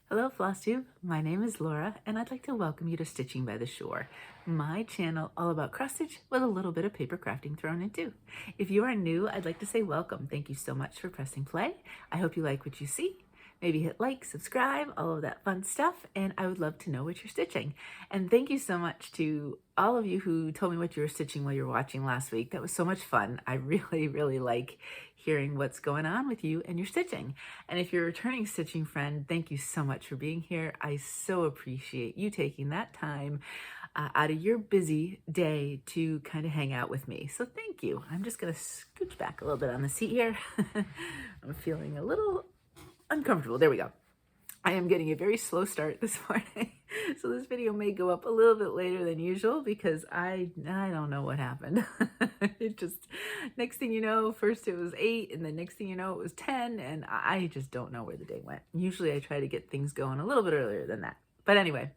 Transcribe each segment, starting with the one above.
Hello Flosstube, my name is Laura and I'd like to welcome you to Stitching by the Shore, my channel all about cross stitch with a little bit of paper crafting thrown in too. If you are new, I'd like to say welcome. Thank you so much for pressing play. I hope you like what you see. Maybe hit like, subscribe, all of that fun stuff, and I would love to know what you're stitching. And thank you so much to all of you who told me what you were stitching while you were watching last week. That was so much fun. I really like hearing what's going on with you and your stitching. And if you're a returning stitching friend, thank you so much for being here. I so appreciate you taking that time out of your busy day to kind of hang out with me. So thank you. I'm just going to scooch back a little bit on the seat here. I'm feeling a little uncomfortable. There we go. I am getting a very slow start this morning, so this video may go up a little bit later than usual because I don't know what happened. It just, next thing you know, first it was 8 and then next thing you know it was 10 and I just don't know where the day went. Usually I try to get things going a little bit earlier than that. But anyway,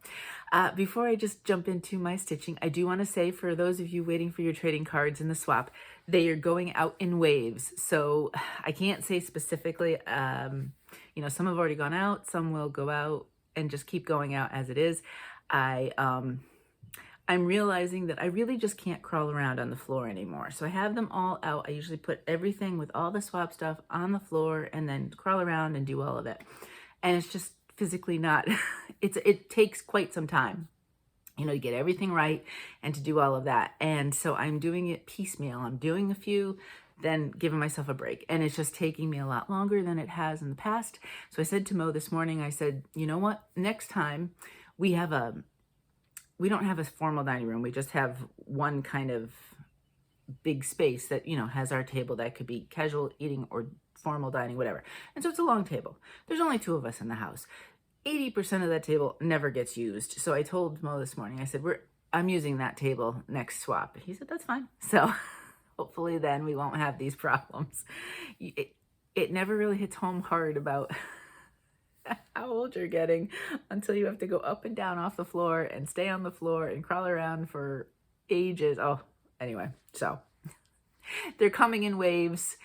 before I just jump into my stitching, I do want to say for those of you waiting for your trading cards in the swap, they are going out in waves. So I can't say specifically, you know, some have already gone out, some will go out and just keep going out as it is. I'm realizing that I really just can't crawl around on the floor anymore. So I have them all out. I usually put everything with all the swap stuff on the floor and then crawl around and do all of it. And it's just physically not, it takes quite some time, you know, to get everything right and to do all of that. And so I'm doing it piecemeal. I'm doing a few, then giving myself a break. And it's just taking me a lot longer than it has in the past. So I said to Mo this morning, I said, you know what, next time we don't have a formal dining room. We just have one kind of big space that, you know, has our table that could be casual eating or formal dining, whatever. And so it's a long table. There's only 2 of us in the house. 80% of that table never gets used. So I told Mo this morning, I said, I'm using that table next swap. He said, that's fine. So hopefully then we won't have these problems. It never really hits home hard about how old you're getting until you have to go up and down off the floor and stay on the floor and crawl around for ages. Oh, anyway, so they're coming in waves.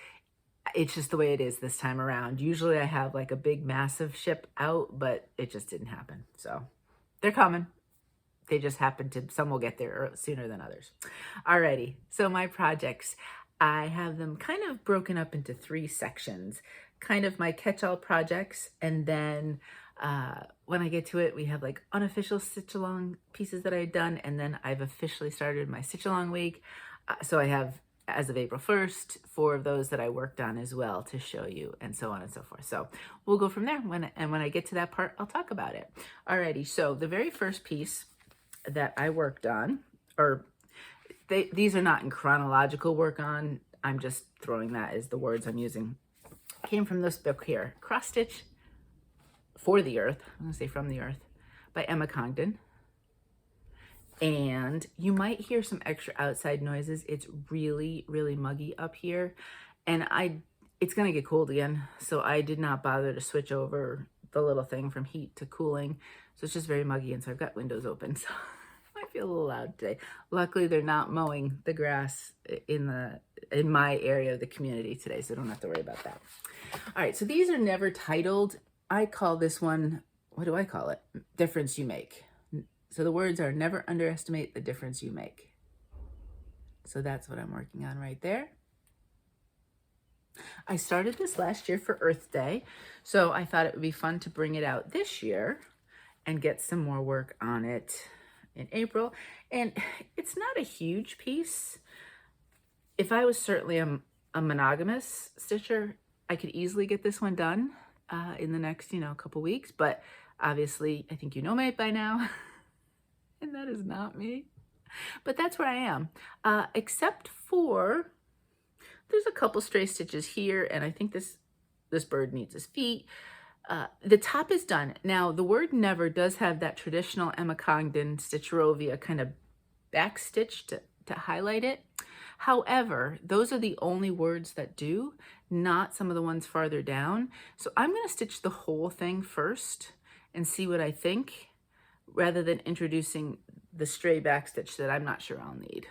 It's just the way it is this time around. Usually I have like a big massive ship out, but it just didn't happen. So they're coming. They just happen to, some will get there sooner than others. Alrighty, so my projects, I have them kind of broken up into 3 sections, kind of my catch-all projects, and then when I get to it, we have like unofficial stitch-along pieces that I've done, and then I've officially started my stitch-along week. So I have, as of April 1st, 4 of those that I worked on as well to show you, and so on and so forth. So we'll go from there, when I get to that part, I'll talk about it. Alrighty, so the very first piece that I worked on, or these are not in chronological work on, I'm just throwing that as the words I'm using, came from this book here, Cross Stitch for the Earth, I'm gonna say From the Earth, by Emma Congden. And you might hear some extra outside noises. It's really muggy up here, and it's gonna get cold again, so I did not bother to switch over the little thing from heat to cooling. So it's just very muggy, and so I've got windows open, so I feel a little loud today. Luckily, they're not mowing the grass in my area of the community today, so I don't have to worry about that. All right, so these are never titled. I call this one, what do I call it? Difference You Make. So the words are never underestimate the difference you make. So that's what I'm working on right there. I started this last year for Earth Day, so I thought it would be fun to bring it out this year and get some more work on it in April. And it's not a huge piece. If I was certainly a monogamous stitcher, I could easily get this one done in the next, you know, couple weeks. But obviously, I think you know me by now, and that is not me. But that's where I am, except for there's a couple stray stitches here, and I think this bird needs his feet. The top is done. Now, the word never does have that traditional Emma Congden Stitcherovia kind of back stitch to highlight it. However, those are the only words that do, not some of the ones farther down. So I'm going to stitch the whole thing first and see what I think, rather than introducing the stray back stitch that I'm not sure I'll need.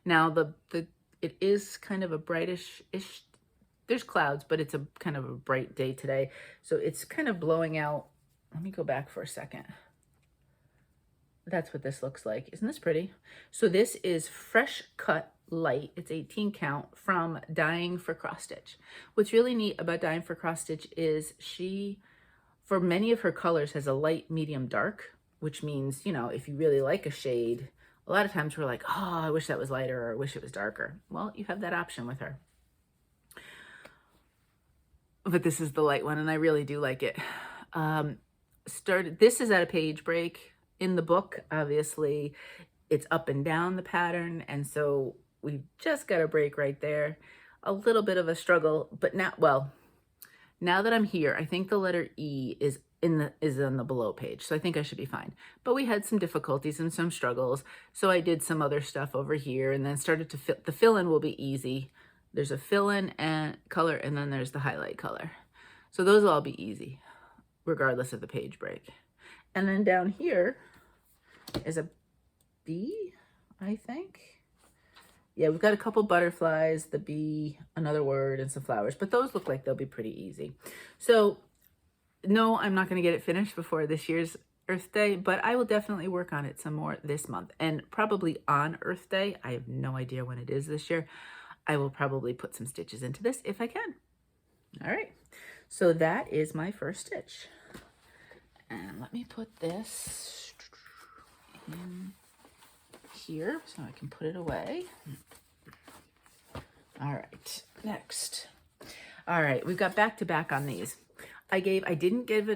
Now, it is kind of a brightish-ish, there's clouds, but it's a kind of a bright day today. So it's kind of blowing out let me go back for a second. That's what this looks like. Isn't this pretty? So this is Fresh Cut Light. It's 18 count from Dying for Cross Stitch. What's really neat about Dying for Cross Stitch is she, for many of her colors, has a light, medium, dark, which means, you know, if you really like a shade, a lot of times we're like, oh, I wish that was lighter, or I wish it was darker. Well, you have that option with her. But this is the light one, and I really do like it. This is at a page break. In the book, obviously, it's up and down the pattern, and so we've just got a break right there. A little bit of a struggle, but now, well, now that I'm here, I think the letter E is on the below page, so I think I should be fine. But we had some difficulties and some struggles, so I did some other stuff over here, and then started to fill. The fill-in will be easy. There's a fill-in and color, and then there's the highlight color. So those will all be easy, regardless of the page break. And then down here is a bee, I think. Yeah, we've got a couple butterflies, the bee, another word, and some flowers, but those look like they'll be pretty easy. So no, I'm not going to get it finished before this year's Earth Day, but I will definitely work on it some more this month, and probably on Earth Day. I have no idea when it is this year. I will probably put some stitches into this if I can. All right, so that is my first stitch. And let me put this in here so I can put it away. All right, next. All right, we've got back to back on these. I didn't get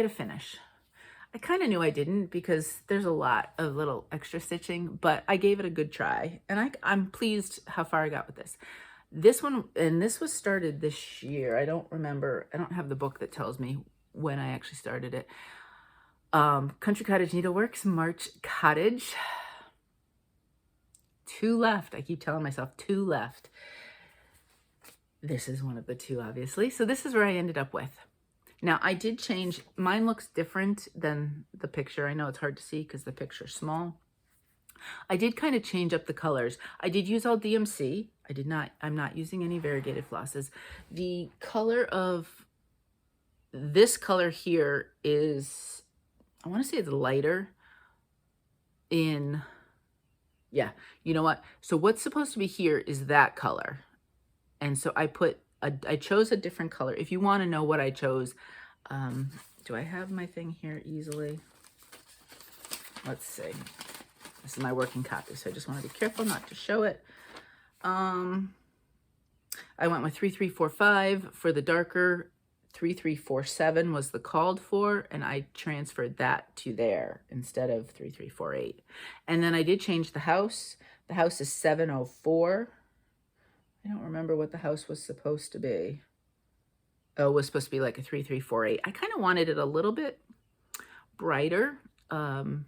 a finish. I kind of knew I didn't because there's a lot of little extra stitching, but I gave it a good try, and I'm pleased how far I got with this. This one, and this was started this year. I don't remember. I don't have the book that tells me when I actually started it. Country Cottage Needleworks, March Cottage. 2 left. I keep telling myself 2 left. This is one of the 2, obviously. So this is where I ended up with. Now, I did change. Mine looks different than the picture. I know it's hard to see because the picture's small. I did kind of change up the colors. I did use all DMC. I'm not using any variegated flosses. The color of this color here is, I want to say it's lighter in, yeah, you know what? So what's supposed to be here is that color. And so I chose a different color. If you want to know what I chose, do I have my thing here easily? Let's see. This is my working copy, so I just want to be careful not to show it. I went with 3345 for the darker. 3347 was the called for, and I transferred that to there instead of 3348. And then I did change the house. The house is 704. I don't remember what the house was supposed to be. Oh, it was supposed to be like a 3348. I kind of wanted it a little bit brighter. And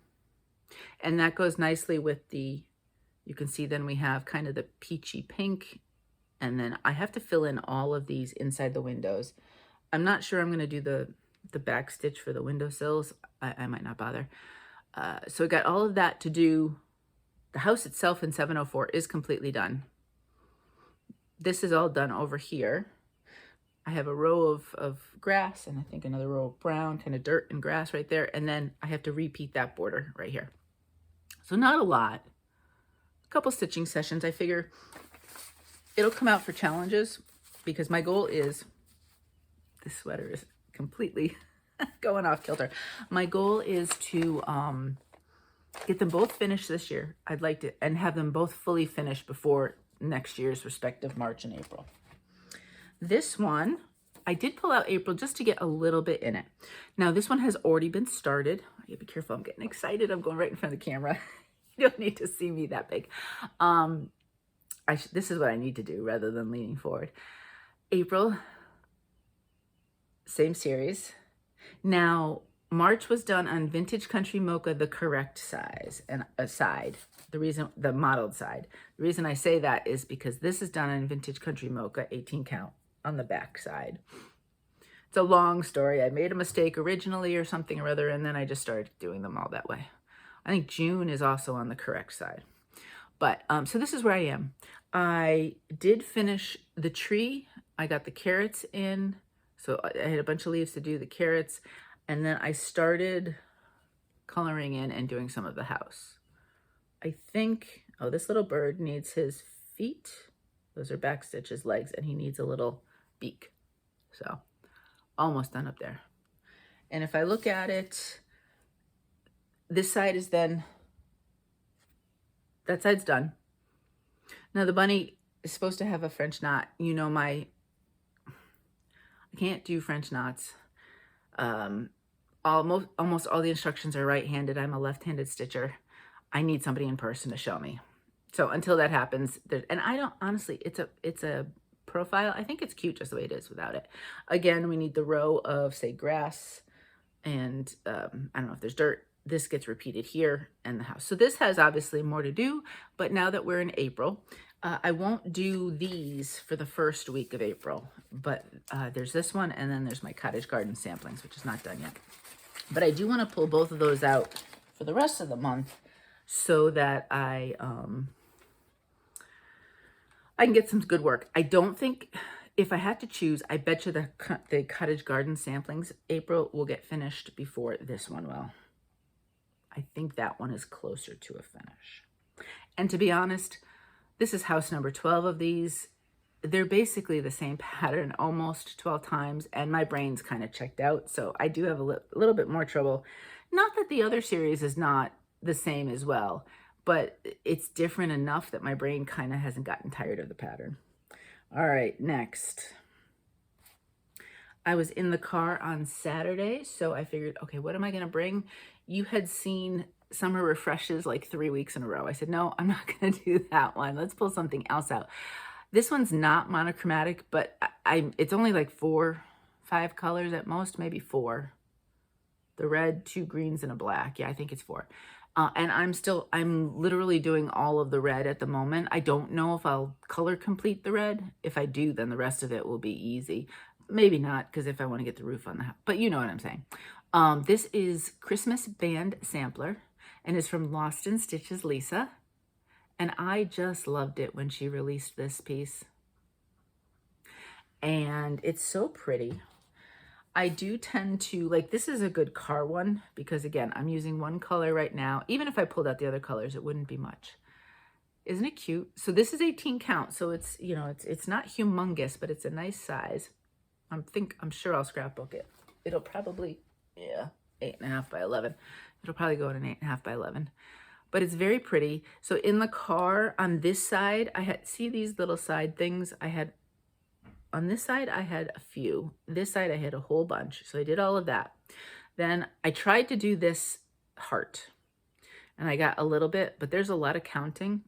that goes nicely with the, you can see then we have kind of the peachy pink. And then I have to fill in all of these inside the windows. I'm not sure I'm going to do the back stitch for the windowsills. I might not bother. So I got all of that to do. The house itself in 704 is completely done. This is all done over here. I have a row of grass and I think another row of brown, kind of dirt and grass right there. And then I have to repeat that border right here. So not a lot. A couple stitching sessions. I figure it'll come out for challenges because my goal is, this sweater is completely going off kilter. My goal is to get them both finished this year. I'd like to, and have them both fully finished before next year's respective March and April. This one, I did pull out April just to get a little bit in it. Now this one has already been started. I gotta be careful, I'm getting excited. I'm going right in front of the camera. You don't need to see me that big. This is what I need to do rather than leaning forward. April, same series. Now, March was done on Vintage Country Mocha, the correct size and side. The modeled side. The reason I say that is because this is done on Vintage Country Mocha, 18 count on the back side. It's a long story. I made a mistake originally or something or other, and then I just started doing them all that way. I think June is also on the correct side. But, so this is where I am. I did finish the tree. I got the carrots in. So I had a bunch of leaves to do the carrots. And then I started coloring in and doing some of the house. I think, oh, this little bird needs his feet. Those are back stitches, legs, and he needs a little beak. So almost done up there. And if I look at it, this side is then, that side's done. Now the bunny is supposed to have a French knot. You know, I can't do French knots. Almost all the instructions are right-handed. I'm a left-handed stitcher. I need somebody in person to show me. So until that happens, and I don't, honestly, it's a profile. I think it's cute just the way it is without it. Again, we need the row of, say, grass, and I don't know if there's dirt. This gets repeated here and the house. So this has obviously more to do, but now that we're in April, I won't do these for the first week of April, but there's this one, and then there's my cottage garden samplings, which is not done yet. But I do want to pull both of those out for the rest of the month so that I can get some good work. I don't think, if I had to choose, I bet you the cottage garden samplings, April, will get finished before this one will. I think that one is closer to a finish. And to be honest, this is house number 12 of these. They're basically the same pattern almost 12 times, and my brain's kind of checked out, so I do have a little bit more trouble. Not that the other series is not the same as well, but it's different enough that my brain kind of hasn't gotten tired of the pattern. All right, next. I was in the car on Saturday, so I figured, okay, what am I going to bring? You had seen Summer Refreshes like 3 weeks in a row. I said, no, I'm not going to do that one. Let's pull something else out. This one's not monochromatic, but it's only like 4, 5 colors at most, maybe 4. The red, 2 greens, and a black. Yeah, I think it's 4. And I'm literally doing all of the red at the moment. I don't know if I'll color complete the red. If I do, then the rest of it will be easy. Maybe not, because if I want to get the roof on the house, but you know what I'm saying. This is Christmas Band Sampler, and is from Lost in Stitches Lisa. And I just loved it when she released this piece. And it's so pretty. I do tend to, like, this is a good car one, because again, I'm using one color right now. I'm if I pulled out the other colors, it wouldn't be much. Isn't it cute? So this is 18 count, so it's, you know, it's not humongous, but it's a nice size. I'm sure I'll scrapbook it. It'll probably, yeah, 8.5 by 11. It'll probably go in an 8.5 by 11. But it's very pretty. So in the car on this side, I had, see these little side things? On this side, I had a few. This side, I had a whole bunch. So I did all of that. Then I tried to do this heart, and I got a little bit, but there's a lot of counting,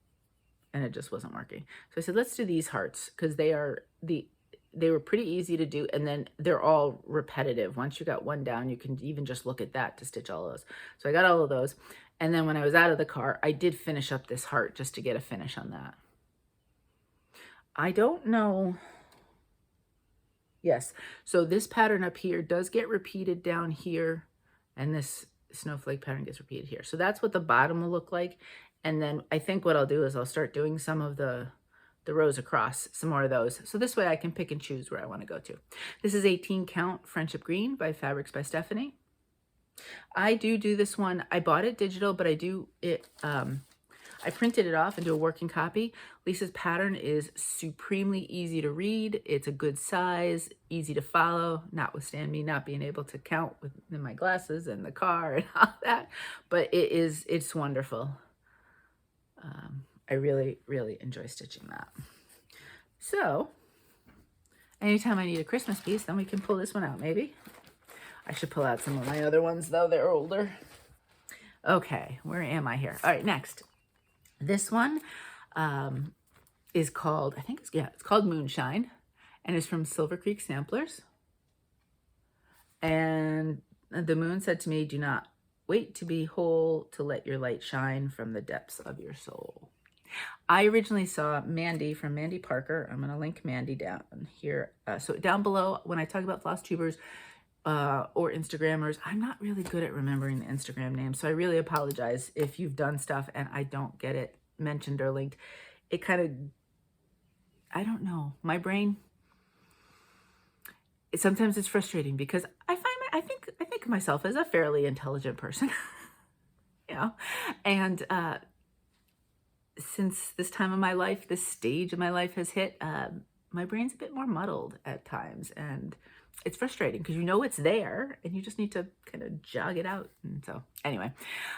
and it just wasn't working. So I said, let's do these hearts, because they were pretty easy to do, and then they're all repetitive. Once you got one down, you can even just look at that to stitch all of those. So I got all of those. And then when I was out of the car, I did finish up this heart just to get a finish on that. I don't know. Yes, so this pattern up here does get repeated down here, and this snowflake pattern gets repeated here. So that's what the bottom will look like. And then I think what I'll do is I'll start doing some of the rows across, some more of those. So this way I can pick and choose where I want to go to. This is 18 count Friendship Green by Fabrics by Stephanie. I do this one. I bought it digital, but I printed it off and do a working copy. Lisa's pattern is supremely easy to read. It's a good size, easy to follow, notwithstanding me not being able to count with my glasses and the car and all that. But it's wonderful. I really, really enjoy stitching that. So anytime I need a Christmas piece, then we can pull this one out maybe. I should pull out some of my other ones though, they're older. Okay, where am I here? All right, next. This one is called, it's called Moonshine, and it's from Silver Creek Samplers. And the moon said to me, do not wait to be whole, to let your light shine from the depths of your soul. I originally saw Mandy from Mandy Parker. I'm going to link Mandy down here. So down below, when I talk about floss tubers or Instagrammers, I'm not really good at remembering the Instagram names. So I really apologize if you've done stuff and I don't get it mentioned or linked. It kind of, I don't know, my brain, sometimes it's frustrating because I think of myself as a fairly intelligent person, you know, and since this time of my life, this stage of my life has hit, my brain's a bit more muddled at times, and it's frustrating because you know it's there and you just need to kind of jog it out. And so anyway,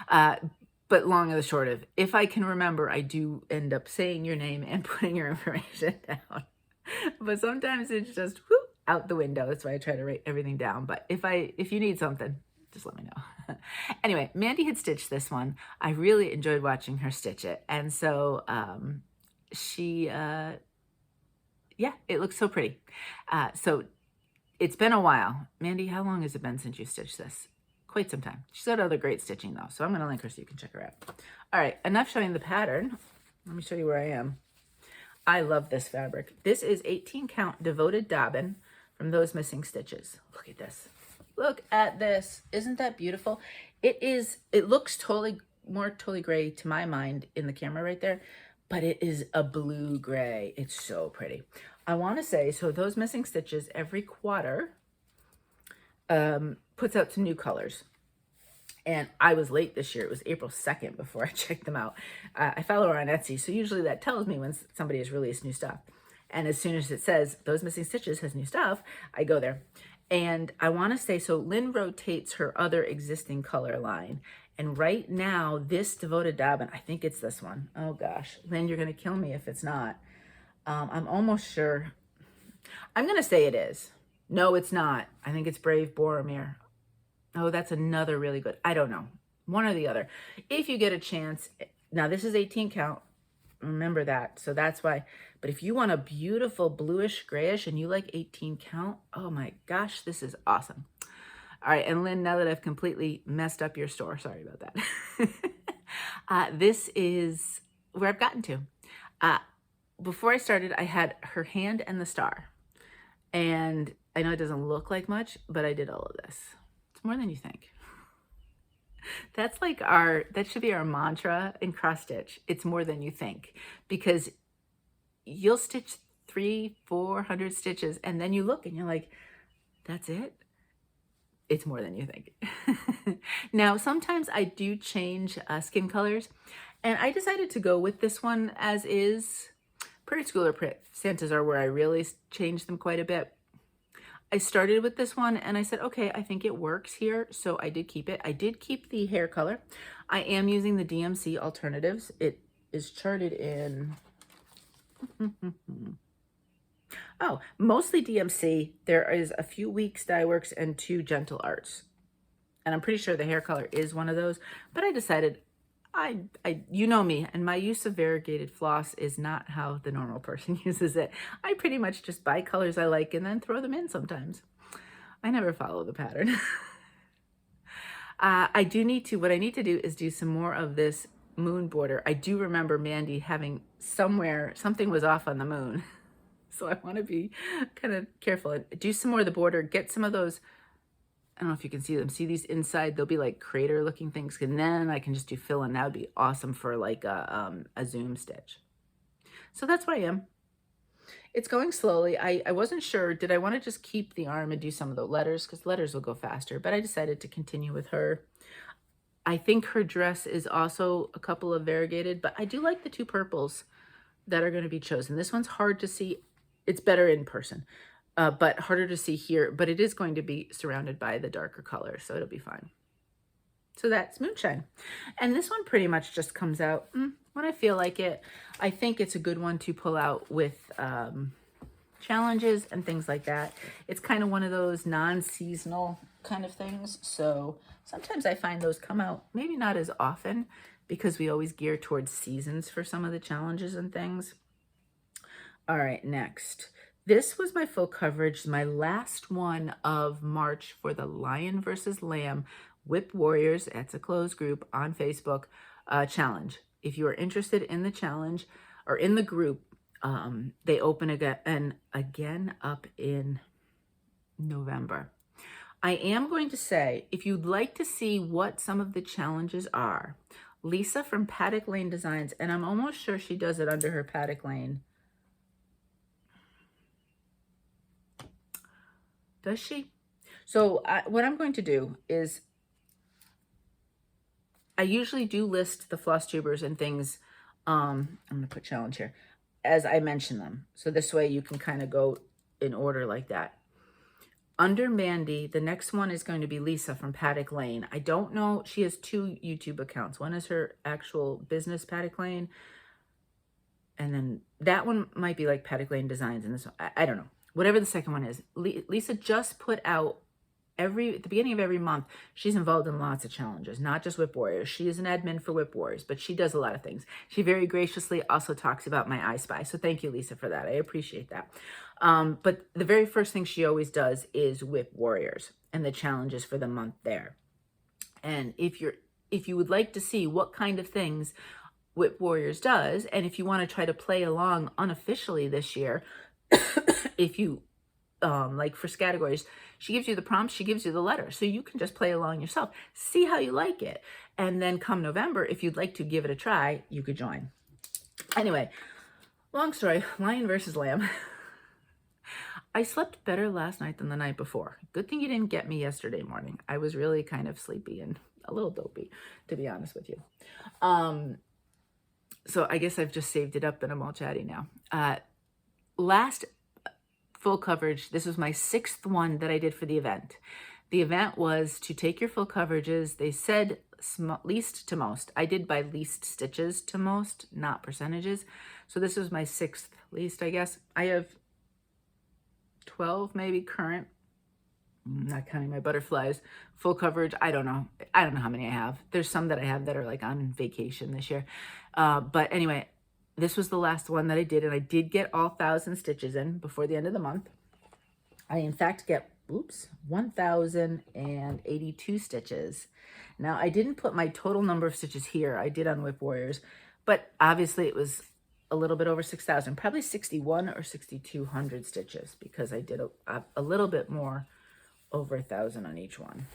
but long and the short of, if I can remember, I do end up saying your name and putting your information down. But sometimes it's just whoop, out the window. That's why I try to write everything down. But if you need something, just let me know. Anyway, Mandy had stitched this one. I really enjoyed watching her stitch it. And so yeah, it looks so pretty. So it's been a while. Mandy, how long has it been since you stitched this? Quite some time. She's got other great stitching though, so I'm going to link her so you can check her out. All right, enough showing the pattern. Let me show you where I am. I love this fabric. This is 18 count Devoted Dobbin from Those Missing Stitches. Look at this. Look at this. Isn't that beautiful? It looks totally gray to my mind in the camera right there, but it is a blue gray. It's so pretty. I want to say, so Those Missing Stitches every quarter puts out some new colors. And I was late this year. It was April 2nd before I checked them out. I follow her on Etsy, so usually that tells me when somebody has released new stuff. And as soon as it says Those Missing Stitches has new stuff, I go there. And I want to say, so Lynn rotates her other existing color line. And right now, this Devoted Dobbin, I think it's this one. Oh gosh, Lynn, you're going to kill me if it's not. I'm almost sure. I'm going to say it is. No, it's not. I think it's Brave Boromir. Oh, that's another really good. I don't know. One or the other. If you get a chance. Now, this is 18 count. Remember that. So that's why. But if you want a beautiful bluish grayish and you like 18 count, oh my gosh, this is awesome. All right. And Lynn, now that I've completely messed up your store, sorry about that. This is where I've gotten to. Before I started, I had her hand and the star. And I know it doesn't look like much, but I did all of this. It's more than you think. That's like that should be our mantra in cross stitch. It's more than you think, because you'll stitch 300-400 stitches and then you look and you're like, that's it. It's more than you think. Now, sometimes I do change skin colors, and I decided to go with this one as is. Prairie Schooler Santas are where I really changed them quite a bit. I started with this one and I said, okay, I think it works here. So I did keep it. I did keep the hair color. I am using the DMC alternatives. It is charted in, oh, mostly DMC. There is a few Weeks Dye Works and 2 Gentle Arts. And I'm pretty sure the hair color is one of those, but I decided you know me, and my use of variegated floss is not how the normal person uses it. I pretty much just buy colors I like and then throw them in sometimes. I never follow the pattern. what I need to do is do some more of this moon border. I do remember Mandy having something was off on the moon. So I want to be kind of careful and do some more of the border, get some of those. I don't know if you can see them. See these inside? They'll be like crater looking things. And then I can just do fill in. That would be awesome for like a zoom stitch. So that's where I am. It's going slowly. I wasn't sure. Did I want to just keep the arm and do some of the letters? Because letters will go faster. But I decided to continue with her. I think her dress is also a couple of variegated. But I do like the 2 purples that are going to be chosen. This one's hard to see. It's better in person. But harder to see here, but it is going to be surrounded by the darker color, so it'll be fine. So that's Moonshine. And this one pretty much just comes out when I feel like it. I think it's a good one to pull out with challenges and things like that. It's kind of one of those non-seasonal kind of things. So sometimes I find those come out, maybe not as often, because we always gear towards seasons for some of the challenges and things. All right, next. This was my full coverage, my last one of March for the Lion versus Lamb Whip Warriors. That's a closed group on Facebook challenge. If you are interested in the challenge or in the group, they open again up in November. I am going to say, if you'd like to see what some of the challenges are, Lisa from Paddock Lane Designs, and I'm almost sure she does it under her Paddock Lane. Does she? So what I'm going to do is I usually do list the floss tubers and things. I'm going to put challenge here as I mention them. So this way you can kind of go in order like that. Under Mandy, the next one is going to be Lisa from Paddock Lane. I don't know. She has 2 YouTube accounts. One is her actual business, Paddock Lane. And then that one might be like Paddock Lane Designs. And this one, I don't know. Whatever the second one is. Lisa just put out at the beginning of every month, she's involved in lots of challenges, not just Whip Warriors. She is an admin for Whip Warriors, but she does a lot of things. She very graciously also talks about my I Spy. So thank you, Lisa, for that. I appreciate that. But the very first thing she always does is Whip Warriors and the challenges for the month there. And if you would like to see what kind of things Whip Warriors does, and if you want to try to play along unofficially this year, if you like for categories, she gives you the prompts, she gives you the letter, so you can just play along yourself, see how you like it, and then come November, if you'd like to give it a try, you could join. Anyway, long story, lion versus lamb. I slept better last night than the night before. Good thing you didn't get me yesterday morning. I was really kind of sleepy and a little dopey, to be honest with you. So I guess I've just saved it up and I'm all chatty now. Last full coverage, this was my 6th one that I did for the event. The event was to take your full coverages. They said least to most. I did by least stitches to most, not percentages. So this was my 6th least, I guess. I have 12 maybe current, not counting my butterflies, full coverage. I don't know how many I have. There's some that I have that are like on vacation this year. But anyway, this was the last one that I did, and I did get all 1,000 stitches in before the end of the month. I, in fact, get, 1,082 stitches. Now, I didn't put my total number of stitches here. I did on Whip Warriors, but obviously it was a little bit over 6,000, probably 6,100 or 6,200 stitches, because I did a little bit more, over 1,000 on each one.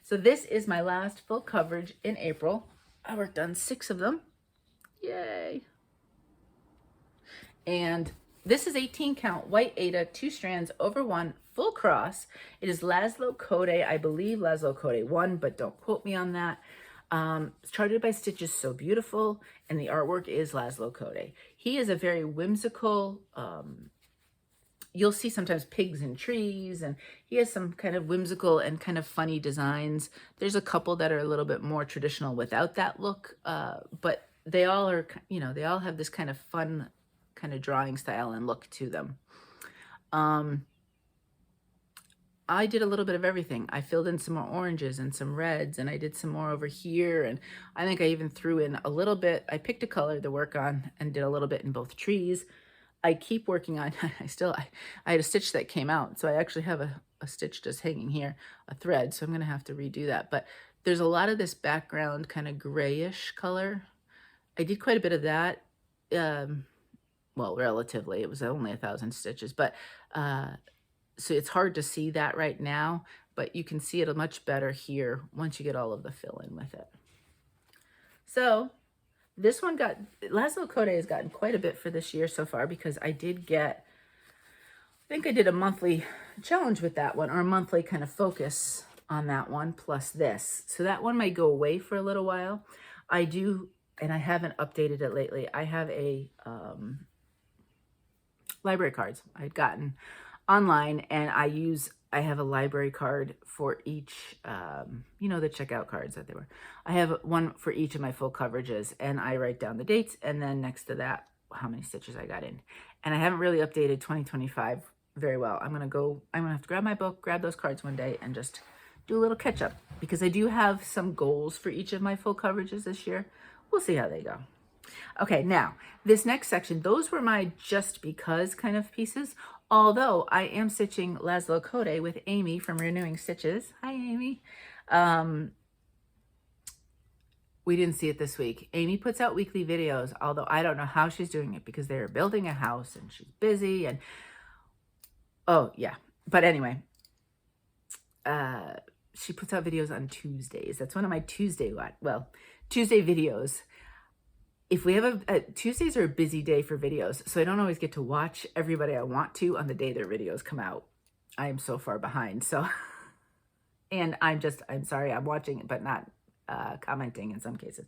So this is my last full coverage in April. I worked on 6 of them. Yay. And this is 18 count white Aida, 2 strands over 1 full cross. It is Laslo Koday. I believe Laslo Koday 1, but don't quote me on that. It's charted by Stitches So Beautiful, and the artwork is Laslo Koday. He is a very whimsical, you'll see sometimes pigs and trees, and he has some kind of whimsical and kind of funny designs. There's a couple that are a little bit more traditional without that look, but they all are, they all have this kind of fun kind of drawing style and look to them. I did a little bit of everything. I filled in some more oranges and some reds, and I did some more over here, and I think I even threw in a little bit. I picked a color to work on and did a little bit in both trees. I keep working on, I had a stitch that came out, so I actually have a stitch just hanging here, a thread, so I'm going to have to redo that. But there's a lot of this background kind of grayish color. I did quite a bit of that. Well, relatively, it was only 1,000 stitches, but so it's hard to see that right now, but you can see it much better here once you get all of the fill in with it. So this one Laslo Koday has gotten quite a bit for this year so far, because I did get, I think I did a monthly challenge with that one, or a monthly kind of focus on that one, plus this. So that one might go away for a little while. I do, and I haven't updated it lately. I have a library cards I'd gotten online, and I have a library card for each, the checkout cards that they were. I have one for each of my full coverages, and I write down the dates, and then next to that, how many stitches I got in. And I haven't really updated 2025 very well. I'm going to have to grab my book, grab those cards one day, and just do a little catch up, because I do have some goals for each of my full coverages this year. We'll see how they go. Okay, now this next section, those were my just because kind of pieces. Although I am stitching Laslo Koday with Amy from Renewing Stitches. Hi, Amy. We didn't see it this week. Amy puts out weekly videos, although I don't know how she's doing it, because they're building a house and she's busy, and oh yeah. But anyway, she puts out videos on Tuesdays. That's one of my Tuesday videos. If we have Tuesdays are a busy day for videos, so I don't always get to watch everybody I want to on the day their videos come out. I am so far behind. So, and I'm sorry, I'm watching it, but not commenting in some cases.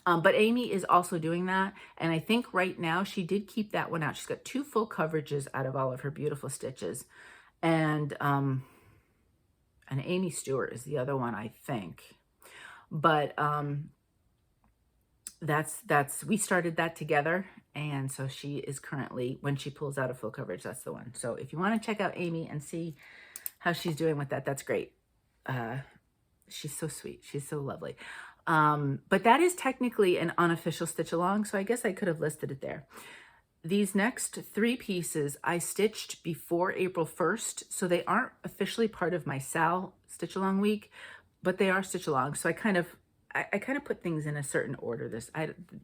But Amy is also doing that. And I think right now she did keep that one out. She's got 2 full coverages out of all of her beautiful stitches. And Amy Stewart is the other one, I think. But we started that together. And so she is currently, when she pulls out a full coverage, that's the one. So if you want to check out Amy and see how she's doing with that, that's great. She's so sweet. She's so lovely. But that is technically an unofficial stitch along. So I guess I could have listed it there. These next 3 pieces I stitched before April 1st. So they aren't officially part of my SAL stitch along week, but they are stitch along. So I kind of put things in a certain order.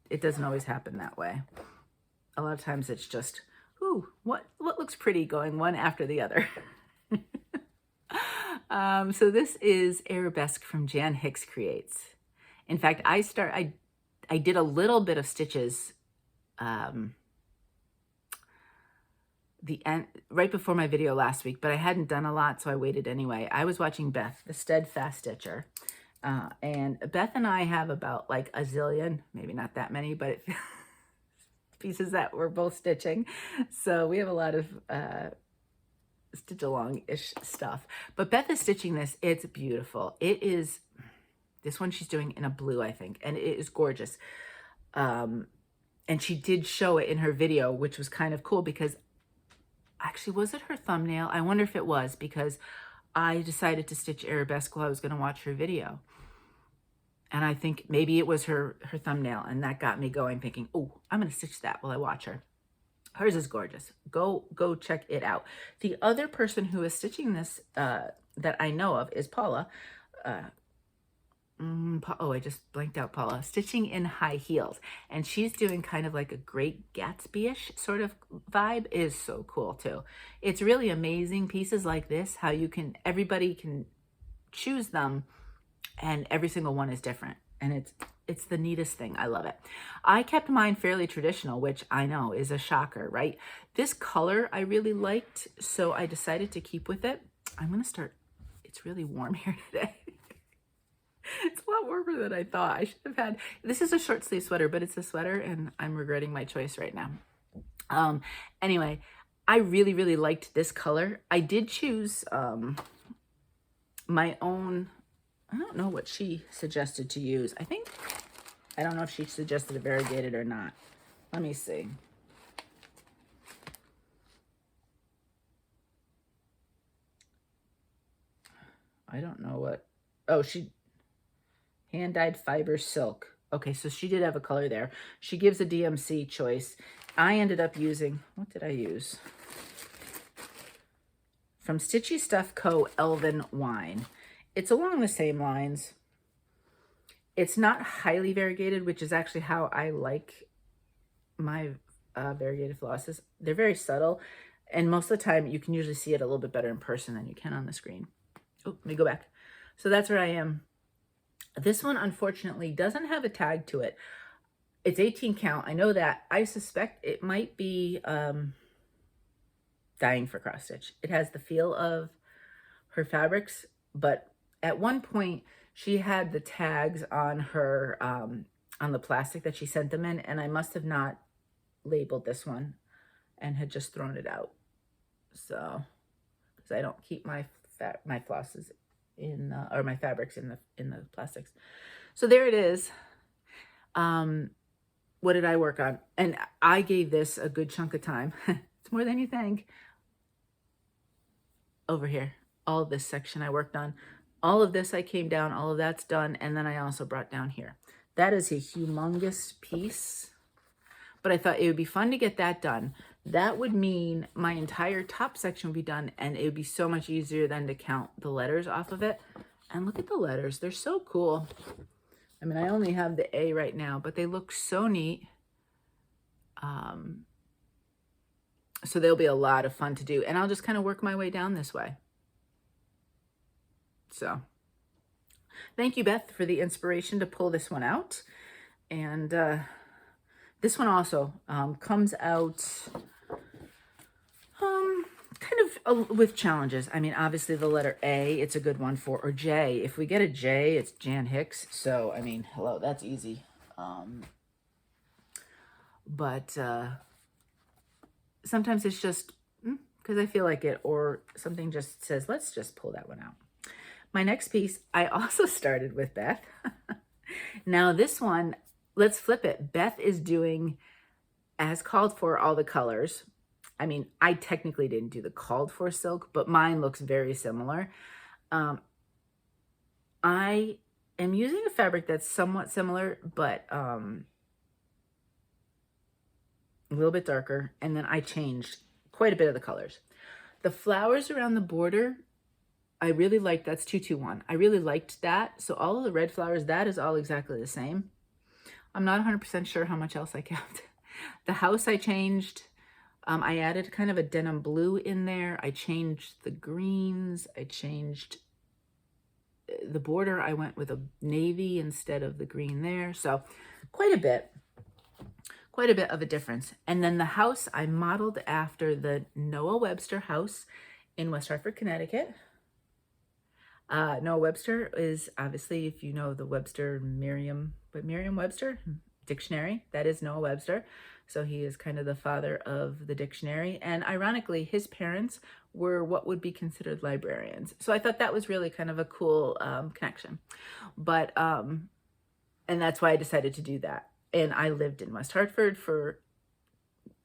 It doesn't always happen that way. A lot of times it's just, ooh, what looks pretty going one after the other. So this is Arabesque from Jan Hicks Creates. In fact, I did a little bit of stitches the end right before my video last week, but I hadn't done a lot, so I waited anyway. I was watching Beth, the Steadfast Stitcher. And Beth and I have about like a zillion, maybe not that many, but pieces that we're both stitching. So we have a lot of stitch along-ish stuff. But Beth is stitching this. It's beautiful. It is, this one she's doing in a blue, I think, and it is gorgeous. And she did show it in her video, which was kind of cool because actually, was it her thumbnail? I wonder if it was, because I decided to stitch Arabesque while I was going to watch her video. And I think maybe it was her thumbnail, and that got me going thinking, oh, I'm going to stitch that while I watch her. Hers is gorgeous. Go check it out. The other person who is stitching this that I know of is Paula. Oh, I just blanked out Paula. Stitching in high heels. And she's doing kind of like a Great Gatsby-ish sort of vibe. Is so cool too. It's really amazing pieces like this, how everybody can choose them and every single one is different. And it's the neatest thing. I love it. I kept mine fairly traditional, which I know is a shocker, right? This color I really liked, so I decided to keep with it. I'm going to start. It's really warm here today. It's a lot warmer than I thought. I should have had, this is a short sleeve sweater, but it's a sweater and I'm regretting my choice right now. Anyway, I really, really liked this color. I did choose my own, I don't know what she suggested to use. I don't know if she suggested a variegated or not. Let me see. I don't know what, oh, she, hand-dyed fiber silk. Okay, so she did have a color there. She gives a DMC choice. I ended up using, what did I use? From Stitchy Stuff Co. Elven Wine. It's along the same lines. It's not highly variegated, which is actually how I like my variegated flosses. They're very subtle, and most of the time you can usually see it a little bit better in person than you can on the screen. Oh, let me go back. So that's where I am. This one, unfortunately, doesn't have a tag to it. It's 18 count. I know that. I suspect it might be dying for cross stitch. It has the feel of her fabrics, but at one point she had the tags on her, on the plastic that she sent them in, and I must have not labeled this one and had just thrown it out. So, because I don't keep my flosses in or my fabrics in the plastics. So there it is. What did I work on? And I gave this a good chunk of time. It's more than you think. Over here, all of this section I worked on. All of this I came down, all of that's done, and then I also brought down here. That is a humongous piece, but I thought it would be fun to get that done. That would mean my entire top section would be done, and it would be so much easier then to count the letters off of it. And look at the letters. They're so cool. I mean, I only have the A right now, but they look so neat. So they'll be a lot of fun to do. And I'll just kind of work my way down this way. So thank you, Beth, for the inspiration to pull this one out. And this one also comes out kind of with challenges. I mean, obviously the letter A, it's a good one for, or J. If we get a J, it's Jan Hicks. So, I mean, hello, that's easy. But sometimes it's just because I feel like it, or something just says, let's just pull that one out. My next piece, I also started with Beth. Now this one, let's flip it. Beth is doing as called for all the colors. I mean, I technically didn't do the called for silk, but mine looks very similar. I am using a fabric that's somewhat similar, but a little bit darker. And then I changed quite a bit of the colors. The flowers around the border, I really liked. That's 221. I really liked that. So all of the red flowers, that is all exactly the same. I'm not 100% sure how much else I kept. The house I changed. I added kind of a denim blue in there. I changed the greens. I changed the border. I went with a navy instead of the green there. So quite a bit of a difference. And then the house I modeled after the Noah Webster house in West Hartford, Connecticut. Noah Webster is obviously, if you know the Merriam-Webster dictionary, that is Noah Webster. So he is kind of the father of the dictionary. And ironically, his parents were what would be considered librarians. So I thought that was really kind of a cool connection. But, and that's why I decided to do that. And I lived in West Hartford for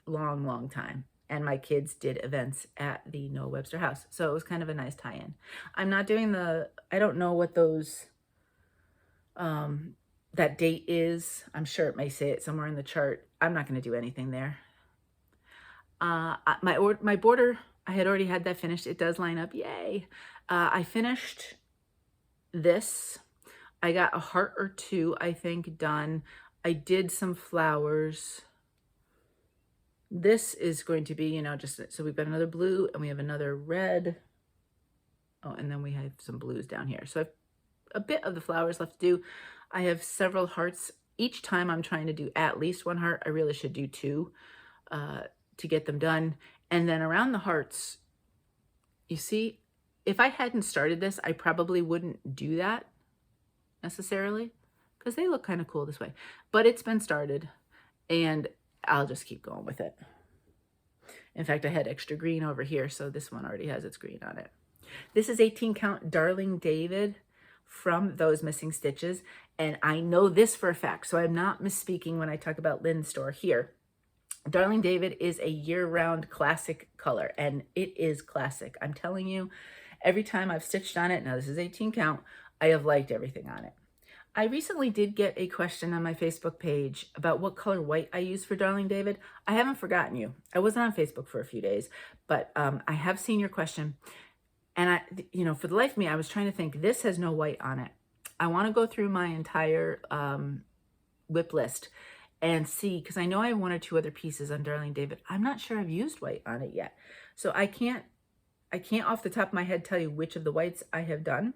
a long, long time. And my kids did events at the Noah Webster house. So it was kind of a nice tie-in. I'm not doing I don't know what those, that date is. I'm sure it may say it somewhere in the chart. I'm not going to do anything there. My border, I had already had that finished. It does line up. Yay. I finished this. I got a heart or two, I think, done. I did some flowers. This is going to be, just, so we've got another blue and we have another red. Oh, and then we have some blues down here. So I have a bit of the flowers left to do. I have several hearts. Each time I'm trying to do at least one heart. I really should do two to get them done. And then around the hearts, you see, if I hadn't started this, I probably wouldn't do that necessarily because they look kind of cool this way. But it's been started and I'll just keep going with it. In fact, I had extra green over here, so this one already has its green on it. This is 18 count Darling David from Those Missing Stitches. And I know this for a fact, so I'm not misspeaking when I talk about Lynn's store here. Darling David is a year-round classic color, and it is classic. I'm telling you, every time I've stitched on it, now this is 18 count, I have liked everything on it. I recently did get a question on my Facebook page about what color white I use for Darling David. I haven't forgotten you. I wasn't on Facebook for a few days, but I have seen your question. And for the life of me, I was trying to think, this has no white on it. I want to go through my entire whip list and see, because I know I have one or two other pieces on Darling David. I'm not sure I've used white on it yet. So I can't off the top of my head tell you which of the whites I have done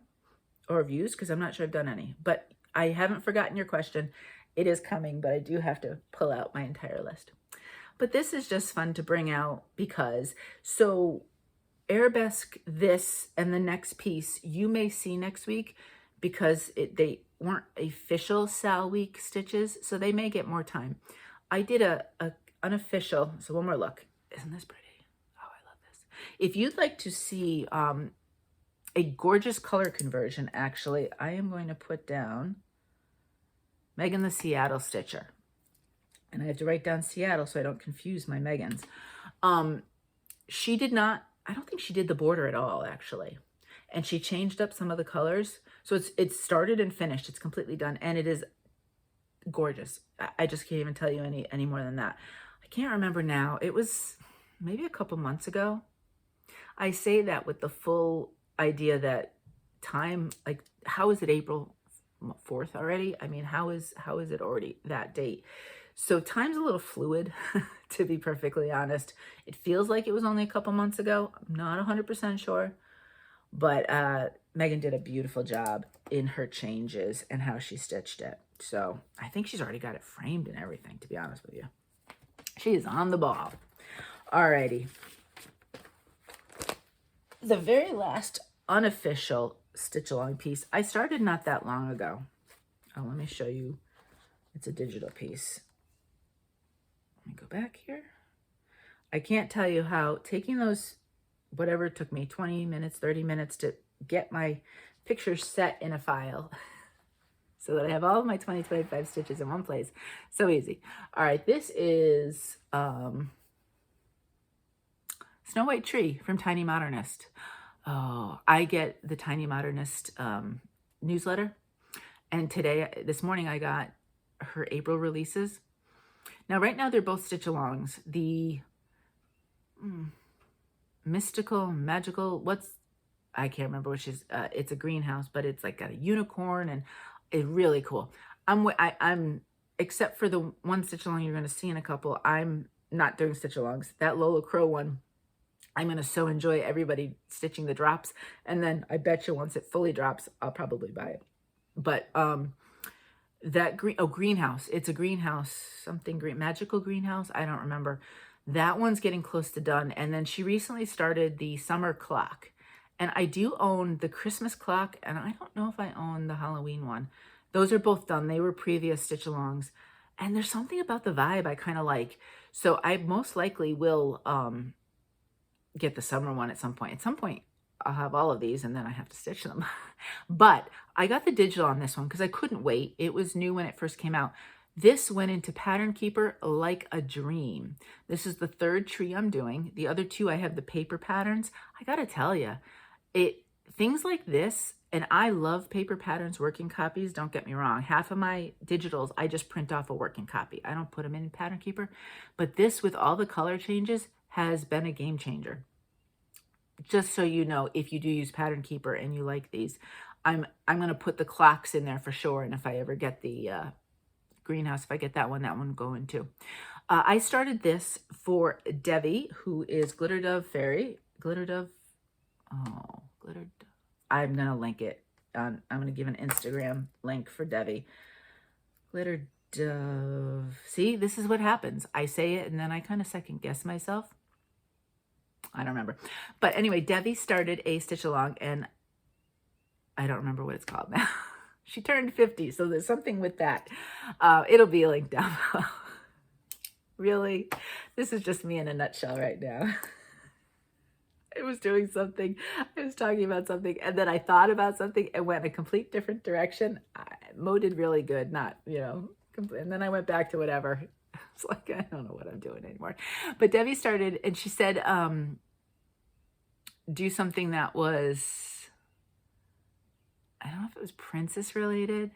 or have used, because I'm not sure I've done any. But I haven't forgotten your question. It is coming, but I do have to pull out my entire list. But this is just fun to bring out because, so Arabesque, this and the next piece you may see next week because they weren't official SAL week stitches, so they may get more time. I did a unofficial, so one more look. Isn't this pretty? Oh, I love this. If you'd like to see a gorgeous color conversion, actually, I am going to put down Megan the Seattle Stitcher. And I have to write down Seattle so I don't confuse my Megans. She did not, I don't think she did the border at all, actually. And she changed up some of the colors. So it's started and finished. It's completely done. And it is gorgeous. I just can't even tell you any more than that. I can't remember now. It was maybe a couple months ago. I say that with the full idea that time, like, how is it April 4th already? I mean, how is it already that date? So time's a little fluid, to be perfectly honest. It feels like it was only a couple months ago. I'm not 100% sure, but Megan did a beautiful job in her changes and how she stitched it. So I think she's already got it framed and everything, to be honest with you. She is on the ball. Alrighty. the very last unofficial stitch along piece I started not that long ago. Oh, let me show you. It's a digital piece. Let me go back here. I can't tell you how taking those, whatever it took me, 20 minutes, 30 minutes to get my pictures set in a file so that I have all of my 20-25 stitches in one place. So easy. All right, this is Snow White Tree from Tiny Modernist. Oh, I get the Tiny Modernist newsletter. And this morning, I got her April releases. Now, right now, they're both stitch-alongs. The mystical, magical, I can't remember which is, it's a greenhouse, but it's like got a unicorn and it's really cool. I'm except for the one stitch-along you're going to see in a couple, I'm not doing stitch-alongs. That Lola Crow one, I'm going to so enjoy everybody stitching the drops. And then I bet you once it fully drops, I'll probably buy it. But that greenhouse, it's a greenhouse, something green, magical greenhouse. I don't remember. That one's getting close to done. And then she recently started the summer clock. And I do own the Christmas clock. And I don't know if I own the Halloween one. Those are both done. They were previous stitch-alongs. And there's something about the vibe I kind of like. So I most likely will get the summer one at some point. At some point, I'll have all of these and then I have to stitch them. But I got the digital on this one because I couldn't wait. It was new when it first came out. This went into Pattern Keeper like a dream. This is the third tree I'm doing. The other two, I have the paper patterns. I gotta tell you, things like this, and I love paper patterns, working copies, don't get me wrong. Half of my digitals, I just print off a working copy. I don't put them in Pattern Keeper. But this, with all the color changes, has been a game changer. Just so you know, if you do use Pattern Keeper and you like these, I'm going to put the clocks in there for sure. And if I ever get the greenhouse, if I get that one will go in too. I started this for Debbie, who is Glitter Dove Fairy. Glitter Dove. Oh, Glitter Dove. I'm going to link it. I'm going to give an Instagram link for Debbie. Glitter Dove. See, this is what happens. I say it and then I kind of second guess myself. I don't remember. But anyway, Debbie started a stitch along and I don't remember what it's called now. She turned 50, so there's something with that. It'll be linked down below. Really? This is just me in a nutshell right now. I was doing something. I was talking about something, and then I thought about something and went a complete different direction. Mo did really good, not, and then I went back to whatever. It's like, I don't know what I'm doing anymore. But Debbie started, and she said, do something that was, I don't know if it was princess related.